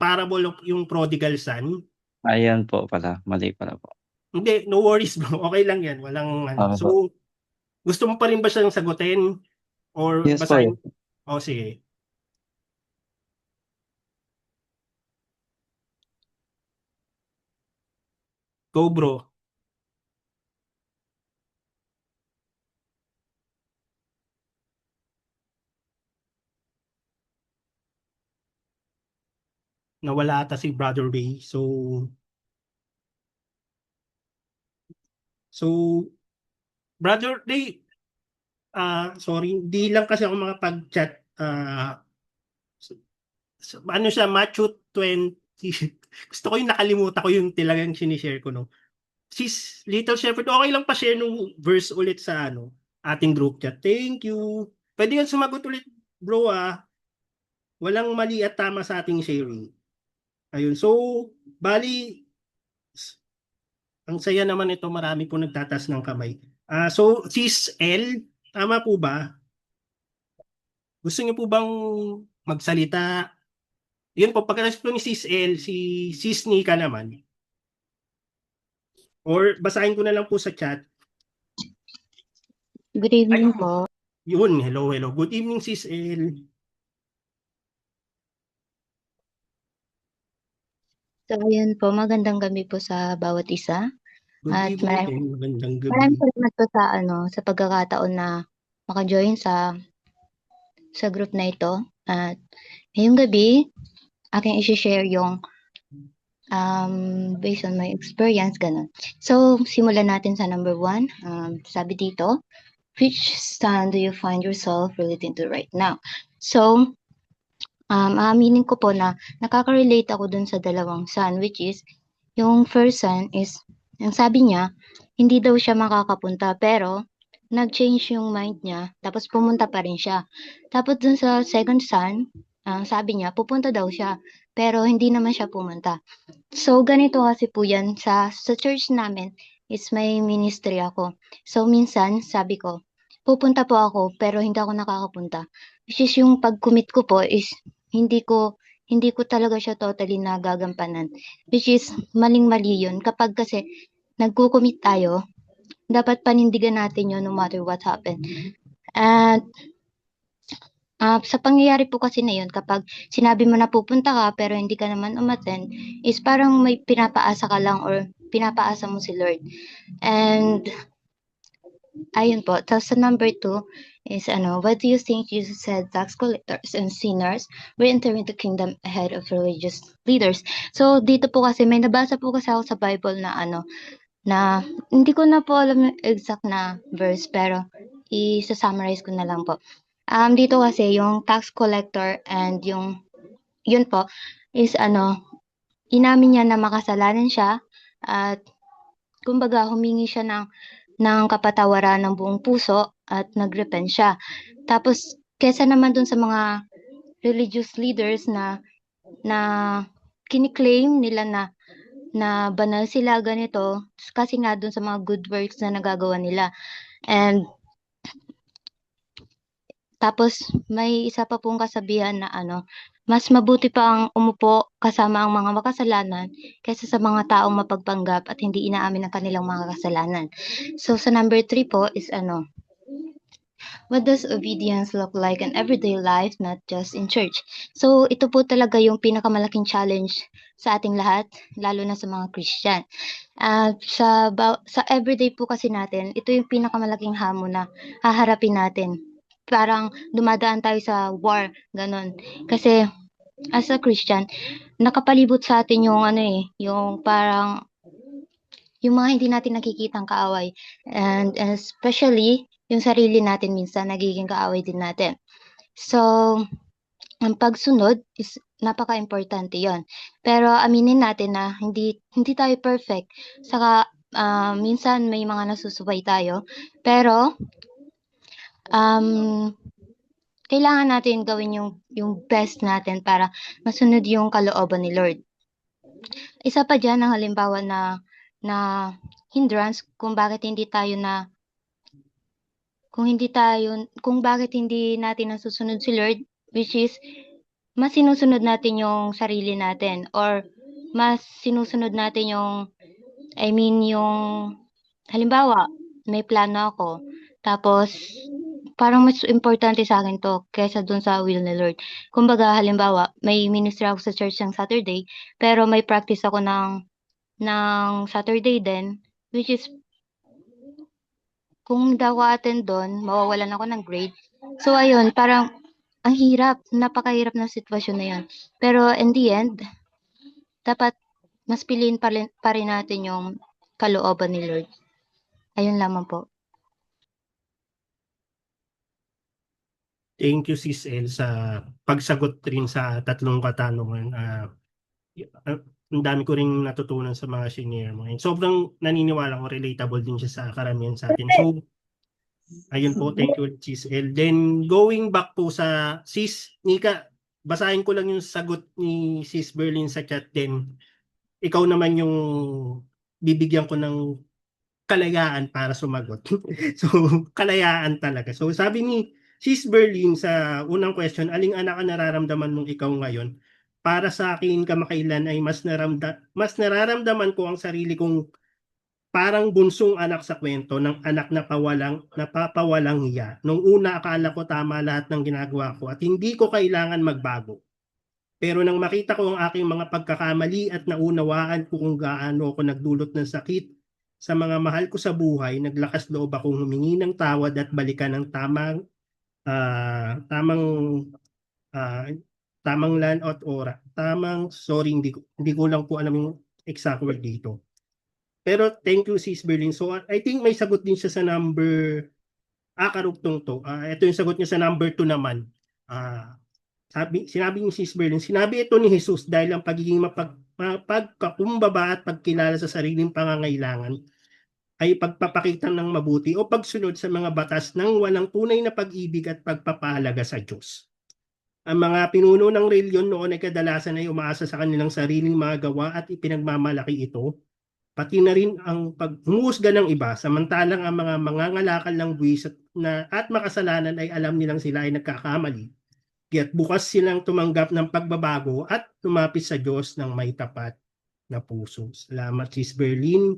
parable of yung prodigal son. ayan po pala, mali pala po. Hindi, no worries, bro. Okay lang yan. Walang ano. Okay po. So, gusto mo pa rin ba siyang sagutin? Or Yes po. basahin? O, sige. Go, bro. Nawala ata si Brother Ray. So, Brother Ray, sorry, hindi lang kasi ako makapag-chat. Ano siya, Matthew 20. Gusto ko yung nakalimutan ko yung talagang sinishare ko, no? Sis Little Shepherd, okay lang pa share nung verse ulit sa ating group chat. Thank you. Pwede yan sumagot ulit, bro, Walang mali at tama sa ating sharing. Ayun. So, bali, ang saya naman ito. Marami po nagtatas ng kamay. So, Sis L, tama po ba? Gusto niyo po bang magsalita? Yun po, pagkatapos po ni Sis L, si Sis Nika naman, or basahin ko na lang po sa chat. Good evening Ayun, po. yun, hello, hello. Good evening, Sis L. So, ayun po, magandang gabi po sa bawat isa. Good At evening maraming, din, magandang maraming gabi. salamat po sa, sa pagkakataon na maka-join sa group na ito. At ngayong gabi, aking isi-share yung based on my experience, ganun. So, simulan natin sa number 1. Sabi dito, which stand do you find yourself relating to right now? So, aaminin ko po na nakaka-relate ako dun sa dalawang son, which is, yung first son is, ang sabi niya, hindi daw siya makakapunta, pero nag-change yung mind niya, tapos pumunta pa rin siya. Tapos dun sa second son, ang sabi niya, pupunta daw siya, pero hindi naman siya pumunta. So, ganito kasi po yan, sa church namin, is may ministry ako. So, minsan, sabi ko, pupunta po ako, pero hindi ako nakakapunta. Which is yung pag-commit ko po is, hindi ko talaga siya totally nagagampanan. Which is, maling-mali yun. Kapag kasi, nagko-commit tayo, dapat panindigan natin yun no matter what happened. And, sa pangyayari po kasi na yun, kapag sinabi mo na pupunta ka pero hindi ka naman umattend, is parang may pinapaasa ka lang or pinapaasa mo si Lord. And, ayun po. Tapos sa number 2 is what do you think Jesus said tax collectors and sinners were entering the kingdom ahead of religious leaders? So, dito po kasi may nabasa po kasi ako sa Bible na na hindi ko na po alam yung exact na verse pero i-summarize ko na lang po. Dito kasi yung tax collector and yun po is inamin niya na makasalanan siya at kumbaga humingi siya ng kapatawaran ng buong puso at nagrepent siya. Tapos kesa naman dun sa mga religious leaders na kiniklaim nila na banal sila ganito kasi nga dun sa mga good works na nagagawa nila. And tapos may isa pa pong kasabihan na mas mabuti pa ang umupo kasama ang mga makasalanan kaysa sa mga taong mapagpanggap at hindi inaamin ang kanilang mga kasalanan. So sa number 3 po is what does obedience look like in everyday life, not just in church? So ito po talaga yung pinakamalaking challenge sa ating lahat, lalo na sa mga Christian. Sa everyday po kasi natin, ito yung pinakamalaking hamon na haharapin natin. Parang dumadaan tayo sa war, ganon. Kasi as a Christian, nakapalibot sa atin yung yung parang yung mga hindi natin nakikitang kaaway. And especially, yung sarili natin minsan nagiging kaaway din natin. So, ang pagsunod is napaka-importante yon. Pero aminin natin na hindi tayo perfect. Saka minsan may mga nasusubay tayo. Pero kailangan natin gawin yung best natin para masunod yung kalooban ni Lord. Isa pa diyan ang halimbawa na hindrance kung bakit hindi natin nasusunod si Lord, which is mas sinusunod natin yung sarili natin or mas sinusunod natin yung halimbawa may plano ako tapos parang mas importante sa akin to kaysa dun sa will ni Lord. Kumbaga halimbawa may ministry ako sa church ng Saturday pero may practice ako ng Saturday din, which is kung hindi ako attend doon, mawawalan ako ng grade. So ayun, parang ang hirap, napakahirap ng sitwasyon na yun. Pero in the end, dapat mas piliin pa rin natin yung kalooban ni Lord. Ayun lamang po. Thank you, Sis El, sa pagsagot rin sa tatlong katanungan. Ang dami ko rin natutunan sa mga senior mo. And sobrang naniniwala ko, relatable din siya sa karamihan sa atin. So, ayun po, thank you, Sis El. Then, going back po sa Sis Nika, basahin ko lang yung sagot ni Sis Berlin sa chat din. Ikaw naman yung bibigyan ko ng kalayaan para sumagot. So, kalayaan talaga. So, sabi ni Sis Berlin sa unang question, aling anak ang nararamdaman mong ikaw ngayon? para sa akin kamakailan ay mas nararamdaman ko ang sarili kong parang bunsong anak sa kwento ng anak na napapawalang hiya. Nung una akala ko tama lahat ng ginagawa ko at hindi ko kailangan magbago. Pero nang makita ko ang aking mga pagkakamali at naunawaan ko kung gaano ako nagdulot ng sakit sa mga mahal ko sa buhay, naglakas loob akong humingi ng tawad at balikan ng ah, tamang ah, tamang land at ora. Sorry, hindi ko lang po alam yung exact word dito. Pero thank you, Sis Berlin. So I think may sagot din siya sa number, karugtong to. Ito yung sagot niya sa number 2 naman. Sinabi ni Sis Berlin, sinabi ito ni Jesus dahil ang pagiging mapagkakumbaba at pagkilala sa sariling pangangailangan ay pagpapakita ng mabuti o pagsunod sa mga batas ng walang tunay na pag-ibig at pagpapahalaga sa Diyos. Ang mga pinuno ng reliyon noon ay kadalasan ay umaasa sa kanilang sariling mga gawa at ipinagmamalaki ito, pati na rin ang paghumusga ng iba, samantalang ang mga mangangalakal ng buwis at makasalanan ay alam nilang sila ay nagkakamali. Kaya't bukas silang tumanggap ng pagbabago at lumapit sa Diyos ng may tapat na puso. Salamat, Sis Berlin.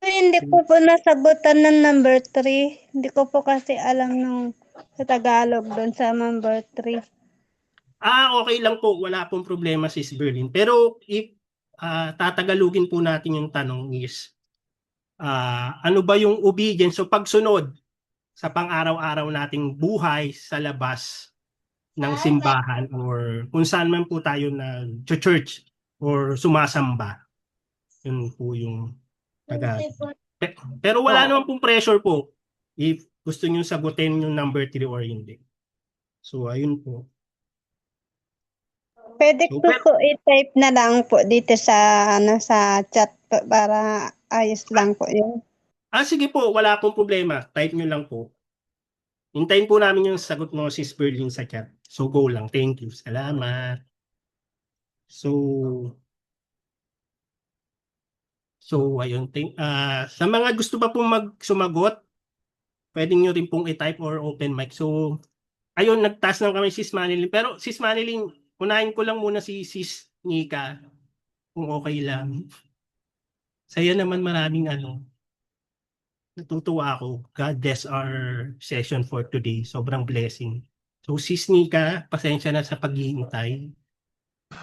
Hindi ko po nasagutan ng number 3. Hindi ko po kasi alam sa Tagalog doon sa number 3. Okay lang po. Wala pong problema, Sis Berlin. Pero if tatagalugin po natin yung tanong is, ano ba yung obedience o pagsunod sa pang-araw-araw nating buhay sa labas ng simbahan or kung saan man po tayo nag-church or sumasamba. Yun po yung Pero wala naman pong pressure po if gusto nyo sagutin yung number 3 or hindi. So, ayun po. Pwede ko po i-type na lang po dito sa chat po para ayos lang po yun. Sige po, wala pong problema. Type nyo lang po. Hintayin po namin yung sagot mo, Sis Berlin, sa chat. So, go lang. Thank you. Salamat. So ayun. Sa mga gusto pa pong sumagot, pwede nyo rin pong i-type or open mic. So, ayun, nagtaas lang kami, Sis Manilyn. Pero, Sis Manilyn, unahin ko lang muna si Sis Nika, kung okay lang. Saya naman maraming natutuwa ako. God bless our session for today. Sobrang blessing. So, Sis Nika, pasensya na sa paghihintay.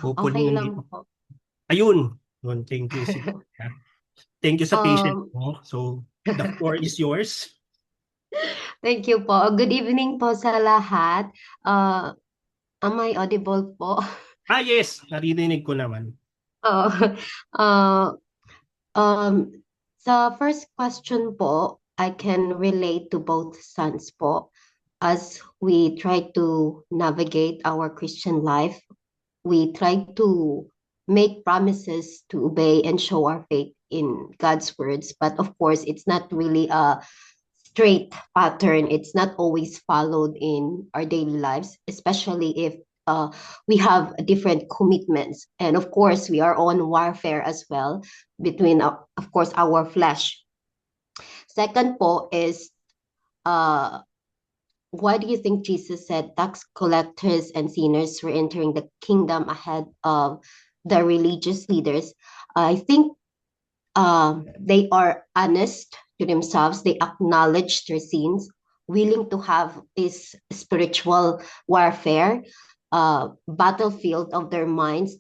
Hopefully, Okay lang po. Ayun. Thank you, Sis Nika. Thank you sa patience mo. So, the floor is yours. Thank you po. Good evening po sa lahat. Am I audible po? Yes. Naririnig ko naman. Oh, sa first question po, I can relate to both sons po. As we try to navigate our Christian life, we try to make promises to obey and show our faith in God's words. But of course, it's not really a straight pattern. It's not always followed in our daily lives, especially if we have different commitments. And of course, we are on warfare as well between, of course, our flesh. Second po is, why do you think Jesus said tax collectors and sinners were entering the kingdom ahead of the religious leaders? I think they are honest to themselves. They acknowledge their sins, willing to have this spiritual warfare, battlefield of their minds,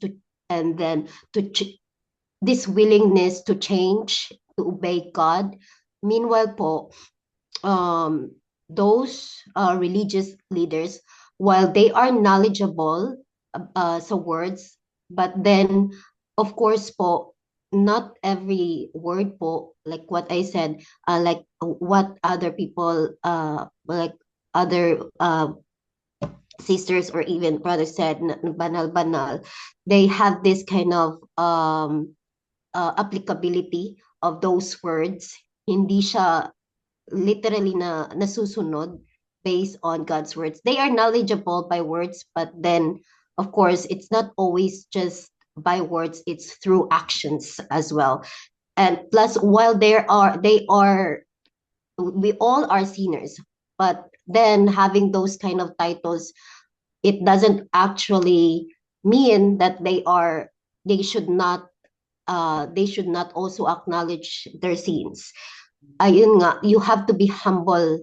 this willingness to change, to obey God. Meanwhile po, those religious leaders, while they are knowledgeable sa words, but then, of course po, not every word po, like what I said, like what other people, like other sisters or even brothers said, banal, they have this kind of applicability of those words. Hindi siya literally nasusunod based on God's words. They are knowledgeable by words, but then, of course, it's not always just by words, it's through actions as well. And plus, while we all are sinners, but then having those kind of titles, it doesn't actually mean that they should not also acknowledge their sins. Ayun nga, you have to be humble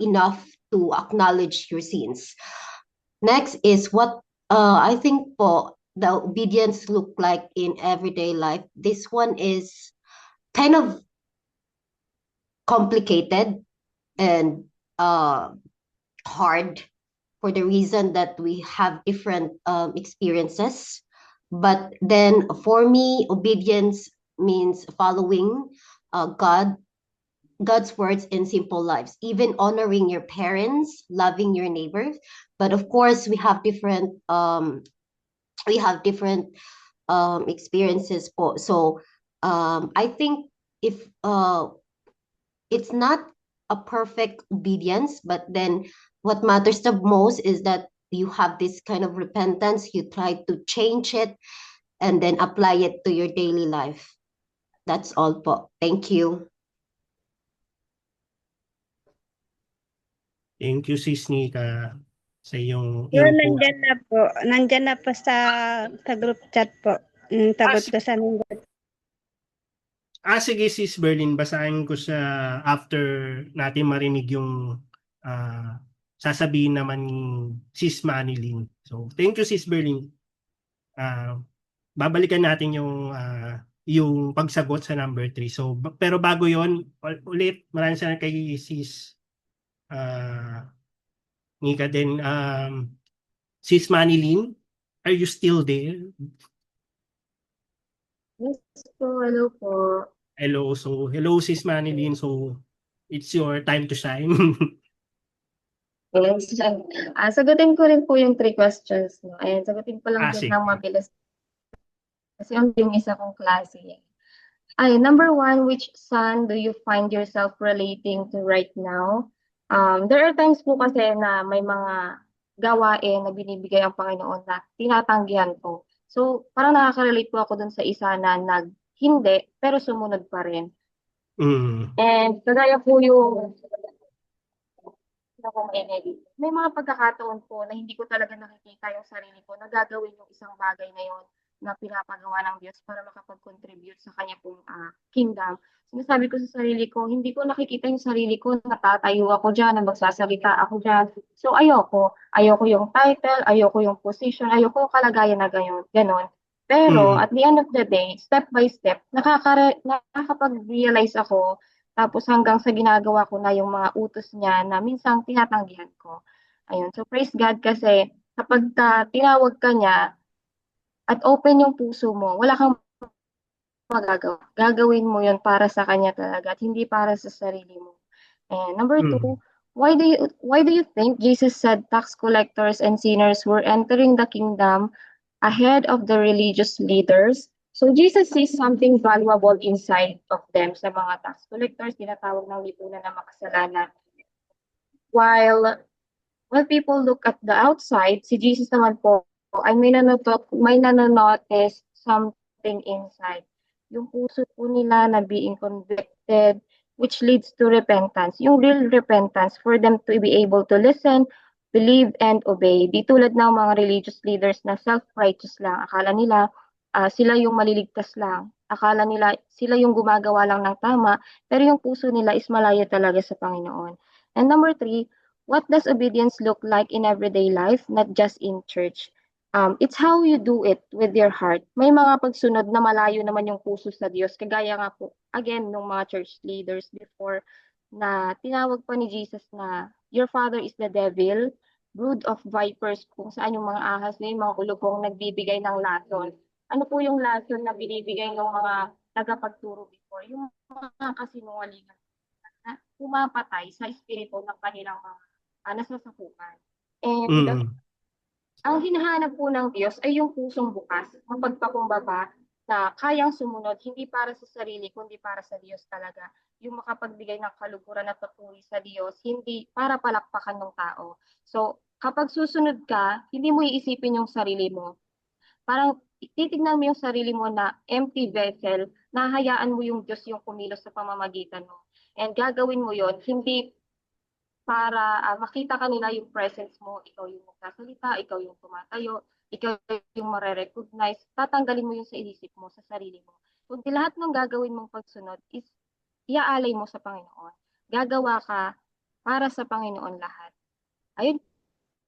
enough to acknowledge your sins. Next is what I think po the obedience look like in everyday life. This one is kind of complicated and hard for the reason that we have different experiences. But then for me, obedience means following God's words in simple lives, even honoring your parents, loving your neighbors. But of course, we have different experiences po. So I think if it's not a perfect obedience, but then what matters the most is that you have this kind of repentance, you try to change it and then apply it to your daily life. That's all po. Thank you. Thank you, Sis Nika, sa iyong Pero input. nandyan na po. Nandyan na po sa group chat po. Sagot ko sa Sige, Sis Berlin, basahin ko sa after natin marinig yung sasabihin naman ni Sis Manilyn. So, thank you, Sis Berlin. Babalikan natin yung pagsagot sa number 3. So, pero bago yon ulit, maraming salamat kay Sis Nika din. Sis Manilyn, are you still there? Yes po, hello po. Hello. So, hello, Sis Manilyn. So, it's your time to shine. Yes. Sagutin ko rin po yung 3 questions. No? Ayan, sagutin ko lang din Sige. ng mabilis. Kasi yung isa kong klase. Ay, number 1, which son do you find yourself relating to right now? There are times po kasi na may mga gawain na binibigay ang Panginoon na tinatanggihan ko. So, parang nakaka-relate po ako dun sa isa na hindi, pero sumunod pa rin. And kagaya po yung may mga pagkakataon po na hindi ko talaga nakikita yung sarili ko na gagawin yung isang bagay na yun na pinapagawa ng Diyos para makapag-contribute sa kanya pong kingdom. Sinasabi ko sa sarili ko, hindi ko nakikita yung sarili ko, natatayo ako dyan, na magsasalita ako dyan. So ayoko yung title, ayoko yung position, ayoko yung kalagayan na ganon. Pero at the end of the day, step by step, nakakapag-realize ako, tapos hanggang sa ginagawa ko na yung mga utos niya na minsan tinatanggihan ko. Ayun. So praise God kasi kapag tinawag ka niya at open yung puso mo, wala kang magagawa. Gagawin mo yun para sa kanya talaga at hindi para sa sarili mo. And number 2, why do you think Jesus said tax collectors and sinners were entering the kingdom ahead of the religious leaders? So Jesus sees something valuable inside of them sa mga tax collectors, tinatawag ng lipunan na makasalanan. While people look at the outside, si Jesus naman po ay may nanonotice something inside. Yung puso po nila na being convicted, which leads to repentance. Yung real repentance for them to be able to listen, believe, and obey. Di tulad ng mga religious leaders na self-righteous lang. Akala nila sila yung maliligtas lang. Akala nila sila yung gumagawa lang ng tama, pero yung puso nila is malayo talaga sa Panginoon. And number 3, what does obedience look like in everyday life, not just in church? It's how you do it with your heart. May mga pagsunod na malayo naman yung puso sa Diyos. Kagaya nga po, again, ng mga church leaders before na tinawag pa ni Jesus na your father is the devil, brood of vipers, kung saan yung mga ahas na yung mga ulugong nagbibigay ng lason. Ano po yung lason na binibigay ng mga tagapagturo before? Yung mga kasinungalingan na pumapatay sa espiritu ng kanilang mga nasasakupan. And ang hinahanap po ng Diyos ay yung pusong bukas, mapagpakumbaba na kayang sumunod, hindi para sa sarili, kundi para sa Diyos talaga. Yung makapagbigay ng kaluguran at papuri sa Diyos, hindi para palakpakan ng tao. So, kapag susunod ka, hindi mo iisipin yung sarili mo. Parang titignan mo yung sarili mo na empty vessel, nahayaan mo yung Diyos yung kumilos sa pamamagitan mo. And gagawin mo yon hindi para makita kanila yung presence mo, ikaw yung nagsasalita, ikaw yung tumatayo, ikaw yung mare-recognize, tatanggalin mo yun sa isip mo, sa sarili mo. Kundi lahat ng gagawin mong pagsunod is iaalay mo sa Panginoon. Gagawa ka para sa Panginoon lahat. Ayun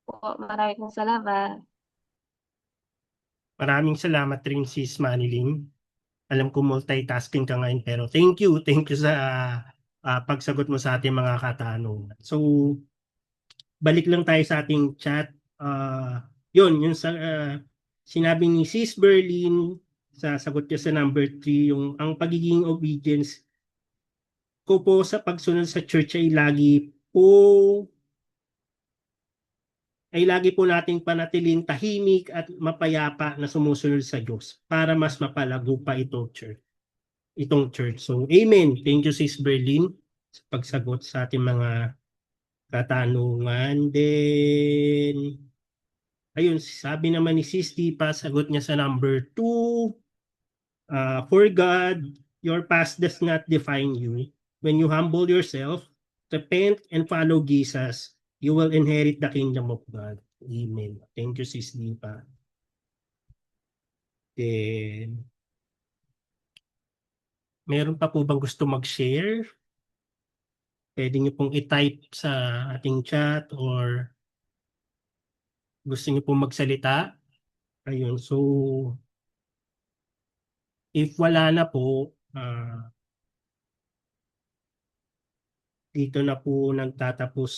po, maraming salamat. Maraming salamat rin Sis Manilyn. Alam ko multitasking ka ngayon pero thank you sa pagsagot mo sa ating mga katanungan. So, balik lang tayo sa ating chat. Yun, yung sinabi ni Sis Berlin, sa sagot niya sa number 3, yung ang pagiging obedience ko po sa pagsunod sa church ay lagi po nating panatiling tahimik at mapayapa na sumusunod sa Diyos para mas mapalago pa itong church. So, amen. Thank you, Sis Berlin, sa pagsagot sa ating mga katanungan. Then, ayun, sabi naman ni Sis Tipa, sagot niya sa number 2, for God, your past does not define you. When you humble yourself, repent, and follow Jesus, you will inherit the kingdom of God. Amen. Thank you, Sis Tipa. Then, meron pa po bang gusto mag-share? Pwede niyo pong i-type sa ating chat or gusto niyo pong magsalita. Ayun, so if wala na po, dito na po nagtatapos.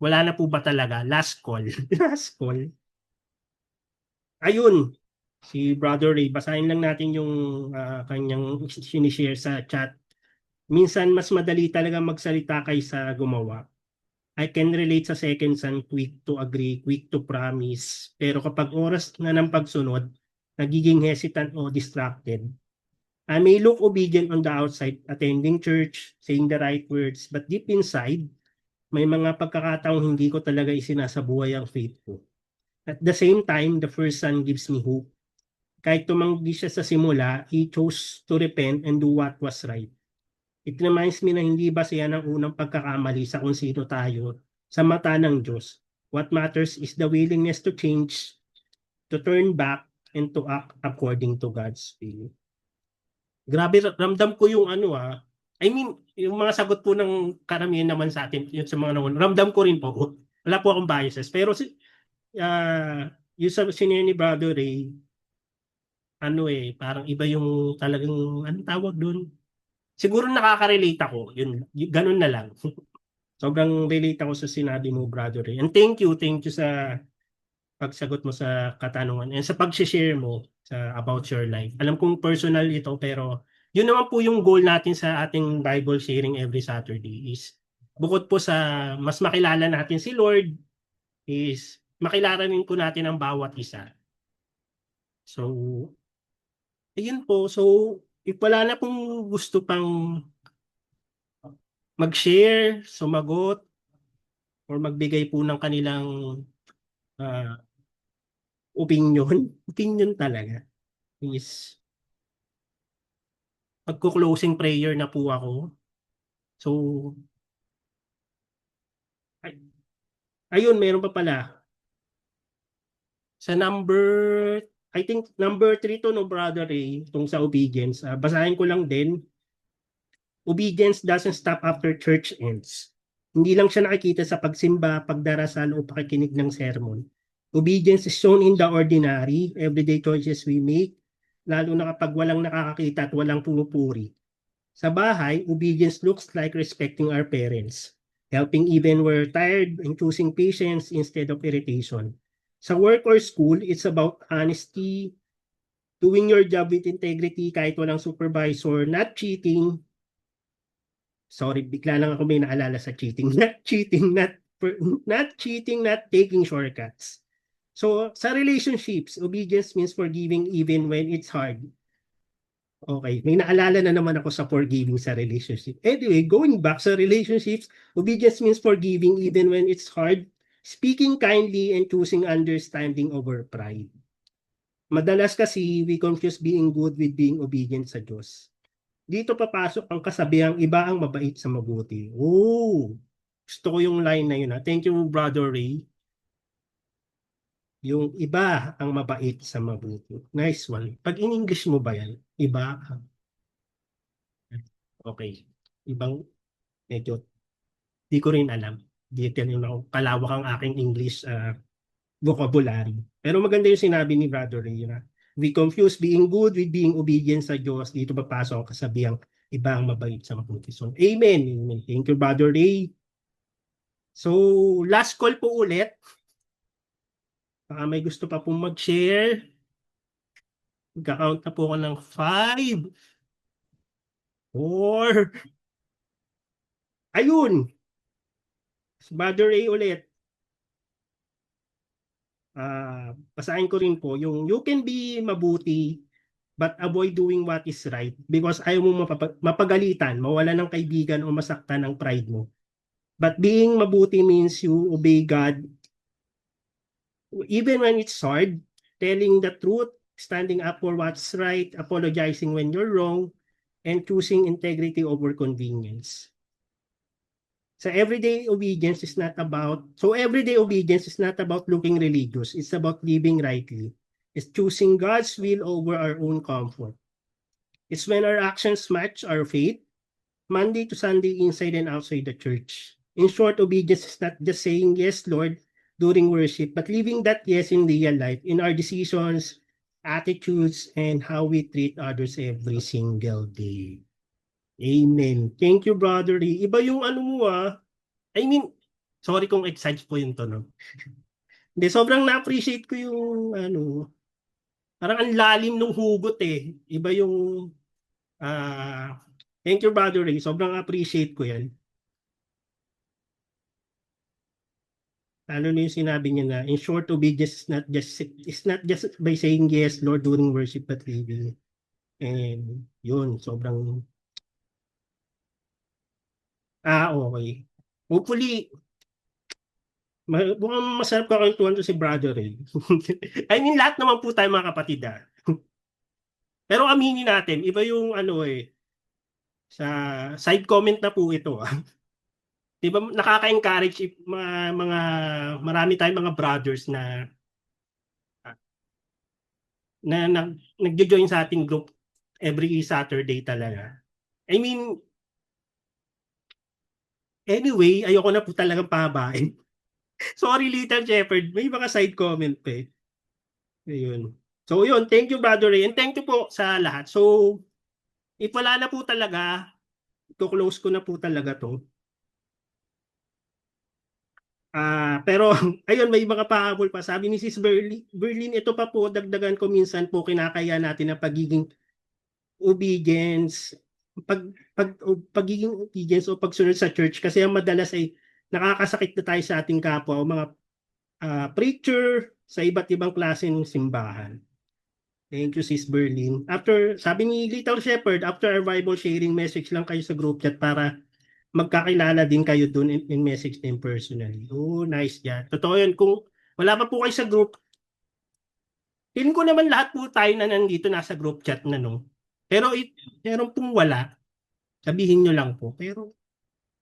Wala na po ba talaga? Last call. Last call. Ayun, si Brother Ray, basahin lang natin yung kanyang sinishare sa chat. Minsan mas madali talaga magsalita kaysa gumawa. I can relate sa second son, quick to agree, quick to promise. Pero kapag oras na ng pagsunod, nagiging hesitant o distracted. I may look obedient on the outside, attending church, saying the right words, but deep inside, may mga pagkakataong hindi ko talaga isinasabuhay ang faith ko. At the same time, the first son gives me hope. Kahit tumanggi siya sa simula, he chose to repent and do what was right. It reminds me na hindi basihan ang unang pagkakamali sa kung sino tayo sa mata ng Diyos. What matters is the willingness to change, to turn back, and to act according to God's will. Grabe, ramdam ko yung I mean, yung mga sagot po ng karamihan naman sa atin, yun sa mga naman, ramdam ko rin po. Wala po akong biases. Pero yung sa senior ni Brother Ray, parang iba yung talagang, tawag doon? Siguro nakaka-relate ako. Yun, ganun na lang. Sobrang relate ako sa sinabi mo, Brother Ray. And thank you sa pagsagot mo sa katanungan and sa pag-share mo about your life. Alam kong personal ito pero yun naman po yung goal natin sa ating Bible sharing every Saturday is bukod po sa mas makilala natin si Lord is makilala rin po natin ang bawat isa. So, ayun po. So, if wala na pong gusto pang mag-share, sumagot, or magbigay po ng kanilang opinion talaga is magko-closing prayer na po ako. So, ayun, meron pa pala. Sa I think number 3 to, no, Brother Ray, itong sa obedience. Basahin ko lang din. Obedience doesn't stop after church ends. Hindi lang siya nakikita sa pagsimba, pagdarasal o pakikinig ng sermon. Obedience is shown in the ordinary, everyday choices we make, lalo na kapag walang nakakakita at walang pumupuri. Sa bahay, obedience looks like respecting our parents, helping even we're tired, and choosing patience instead of irritation. Sa work or school, it's about honesty, doing your job with integrity kahit walang supervisor, not cheating. Sorry, bigla lang ako may naalala sa cheating. Not cheating, not taking shortcuts. So, sa relationships, obedience means forgiving even when it's hard. Okay, may naalala na naman ako sa forgiving sa relationship. Anyway, going back sa relationships, obedience means forgiving even when it's hard, speaking kindly, and choosing understanding over pride. Madalas kasi we confuse being good with being obedient sa Diyos. Dito papasok ang kasabihang iba ang mabait sa mabuti. Oh, Gusto ko yung line na yun. Thank you, Brother Ray. Yung iba ang mabait sa mabuti. Nice one. Pag in-English mo ba yan? Iba? Okay. Ibang, medyo, di ko rin alam. Di rin ako kalawak ang aking English vocabulary. Pero maganda yung sinabi ni Brother Ray. We confuse being good with being obedient sa Diyos. Dito papasok ang kasabihang iba ang mabait sa mabuti. So, amen. Amen. Thank you, Brother Ray. So, last call po ulit. Baka may gusto pa pong mag-share. Magka-count na po ako ng 5, 4. Ayun. Brother Ray ulit. Basahin ko rin po yung you can be mabuti but avoid doing what is right because ayaw mo mapagalitan, mawala ng kaibigan o masaktan ng pride mo. But being mabuti means you obey God even when it's hard, telling the truth, standing up for what's right, apologizing when you're wrong, and choosing integrity over convenience. Everyday obedience is not about looking religious. It's about living rightly. It's choosing God's will over our own comfort. It's when our actions match our faith, Monday to Sunday, inside and outside the church. In short, obedience is not just saying, yes, Lord, during worship, but living that yes in real life, in our decisions, attitudes, and how we treat others every single day. Amen. Thank you, Brother Ray. Iba yung ano mo I mean, sorry kung excited po yung tono. Hindi, sobrang na-appreciate ko yung parang ang lalim ng hugot eh. Iba yung thank you, Brother Ray. Sobrang appreciate ko yan. Lalo na yung sinabi niya na in short, obedience is not just by saying yes, Lord, during worship, but living. And yun, sobrang okay. Hopefully, mukhang masarap kakwentuhan to si Brother Ray. I mean, lahat naman po tayo mga kapatid Pero aminin natin, iba yung sa side comment na po ito Di ba nakaka-encourage marami tayong mga brothers na nagjo-join sa ating group every Saturday talaga. I mean, anyway, ayoko na po talagang pahabain. Sorry, Little Shepherd. May mga side comment pa eh. Ayun. So, yun. Thank you, Brother Ray. And thank you po sa lahat. So, if wala na po talaga, i-close ko na po talaga to. Pero, ayun, may mga pahabol pa. Sabi ni Sis Berlin, ito pa po, dagdagan ko minsan po, kinakaya natin ang pagiging obedience, pagiging obedience o pagsunod sa church kasi ang madalas ay nakakasakit na tayo sa ating kapwa o mga preacher sa iba't ibang klase ng simbahan. Thank you, Sis Berlin. Sabi ni Little Shepherd, after our Bible sharing, message lang kayo sa group chat para magkakilala din kayo dun in message them personally. Oh, nice yan. Totoo yun. Kung wala pa po kayo sa group, feeling ko naman lahat po tayo na nandito nasa group chat na Pero meron pong wala, sabihin nyo lang po. Pero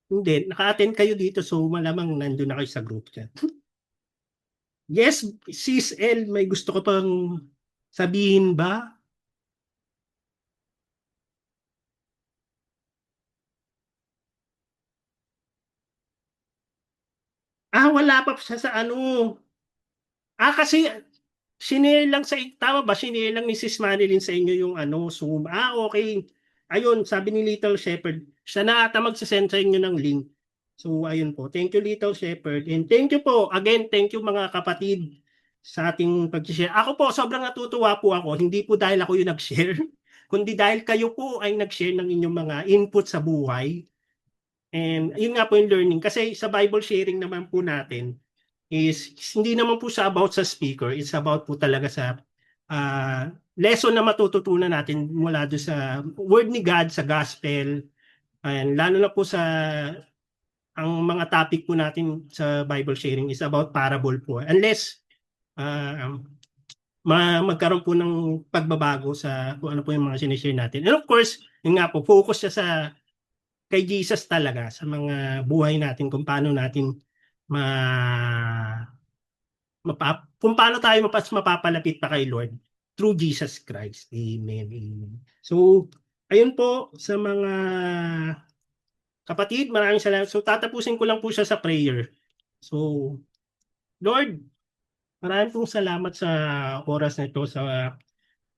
hindi, naka-attend kayo dito so malamang nandun na kayo sa group chat. Yes, Sis L, may gusto ko pang sabihin ba? Wala pa siya sa kasi sinare lang tama ba? Sinare lang ni Sis Manilyn sa inyo yung Zoom. Okay. Ayun, sabi ni Little Shepherd, siya na ata magsasend sa inyo ng link. So, ayun po. Thank you, Little Shepherd. And thank you po. Again, thank you mga kapatid sa ating pag-share. Ako po, sobrang natutuwa po ako. Hindi po dahil ako yung nag-share, kundi dahil kayo po ay nag-share ng inyong mga input sa buhay. And yun nga po yung learning. Kasi sa Bible sharing naman po natin is hindi naman po sa about sa speaker. It's about po talaga sa lesson na matututunan natin mula doon sa word ni God, sa gospel. And lalo na po ang mga topic po natin sa Bible sharing is about parable po. Unless magkaroon po ng pagbabago sa kung ano po yung mga sinishare natin. And of course, yun nga po, focus siya sa kay Jesus talaga sa mga buhay natin kung paano natin kung paano tayo mapapalapit pa kay Lord through Jesus Christ. Amen. Amen. So, ayun po sa mga kapatid, maraming salamat. So, tatapusin ko lang po siya sa prayer. So, Lord, maraming pong salamat sa oras na ito sa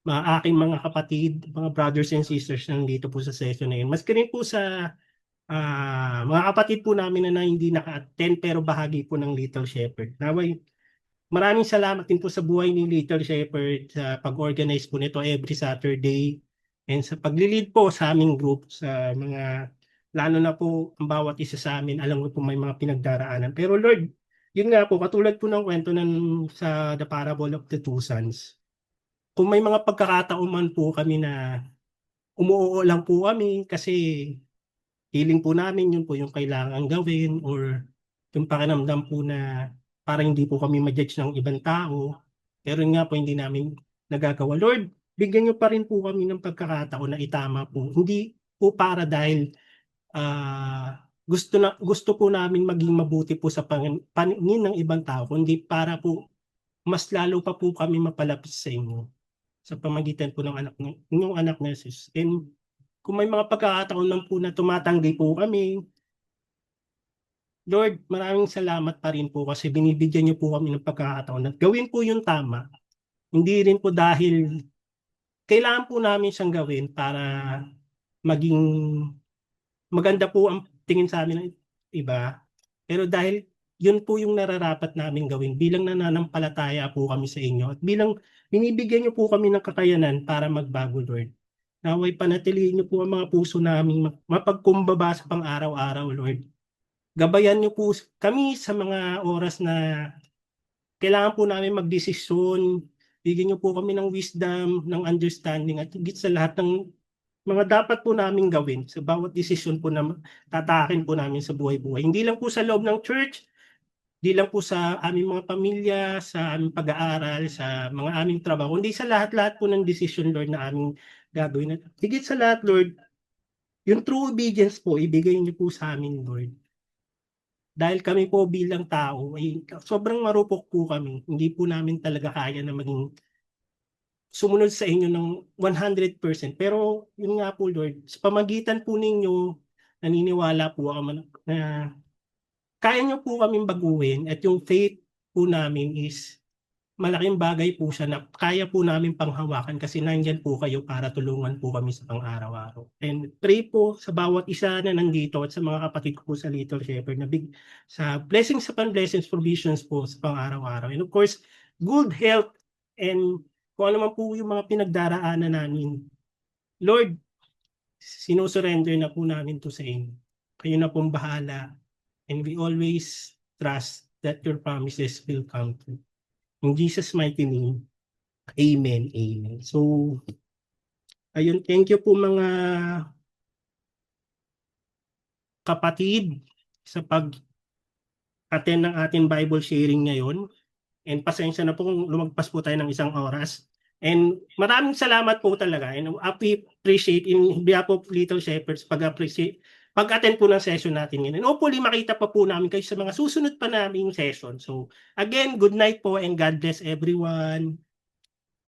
mga aking mga kapatid, mga brothers and sisters na nandito po sa session na yun. Maski rin po sa mga kapatid po namin na hindi naka-attend pero bahagi po ng Little Shepherd. Naway, maraming salamat din po sa buhay ni Little Shepherd sa pag-organize po nito every Saturday and sa pag-lead po sa aming group sa mga, lalo na po ang bawat isa sa amin, alam ko po may mga pinagdaraanan. Pero Lord, yun nga po, katulad po ng kwento sa The Parable of the Two Sons, kung may mga pagkakataon man po kami na umuoo lang po kami kasi feeling po namin yun po yung kailangan gawin or yung pakiramdam po na parang hindi po kami ma-judge ng ibang tao, pero yun nga po hindi namin nagagawa. Lord, bigyan niyo pa rin po kami ng pagkakataon na itama po. Hindi po para dahil gusto po namin maging mabuti po sa paningin ng ibang tao, kundi para po mas lalo pa po kami mapalapit sa inyo sa pamagitan po ng inyong anak na Jesus. And kung may mga pagkakataon lang po na tumatanggi po kami, Lord, maraming salamat pa rin po kasi binibigyan niyo po kami ng pagkakataon na gawin po yung tama. Hindi rin po dahil kailangan po namin siyang gawin para maging maganda po ang tingin sa amin ng iba. Pero dahil yun po yung nararapat namin gawin bilang nananampalataya po kami sa inyo at bilang binibigyan niyo po kami ng kakayanan para magbago, Lord. Naway panatilihin niyo po ang mga puso namin mapagkumbaba sa pang-araw-araw, Lord. Gabayan niyo po kami sa mga oras na kailangan po namin magdesisyon. Bigyan niyo po kami ng wisdom, ng understanding at higit sa lahat ng mga dapat po namin gawin sa bawat desisyon po na tatakin po namin sa buhay-buhay. Hindi lang po sa loob ng church, hindi lang po sa aming mga pamilya, sa aming pag-aaral, sa mga aming trabaho, hindi sa lahat-lahat po ng desisyon, Lord, na aming gagawin. Higit sa lahat, Lord, yung true obedience po, ibigay niyo po sa amin, Lord. Dahil kami po bilang tao, ay sobrang marupok po kami. Hindi po namin talaga kaya na maging sumunod sa inyo ng 100%. Pero yun nga po, Lord, sa pamagitan po ninyo, naniniwala po ako na kaya nyo po kaming baguhin at yung faith po namin is malaking bagay po siya na kaya po namin panghawakan kasi nandyan po kayo para tulungan po kami sa pang-araw-araw. And pray po sa bawat isa na nandito at sa mga kapatid ko po sa Little Shepherd na sa blessings upon blessings, provisions po sa pang-araw-araw. And of course, good health and kung ano man po yung mga pinagdaraanan namin. Lord, sinusurrender na po namin to sa inyo. Kayo na pong bahala. And we always trust that your promises will come true. In Jesus' mighty name, amen, amen. So, ayun, thank you po mga kapatid sa pag-attend ng ating Bible sharing ngayon. And pasensya na po kung lumagpas po tayo ng 1 oras. And maraming salamat po talaga. And I appreciate in behalf of Little Shepherds pag-attend po ng session natin ngayon. And hopefully makita pa po namin kayo sa mga susunod pa naming session. So again, good night po and God bless everyone.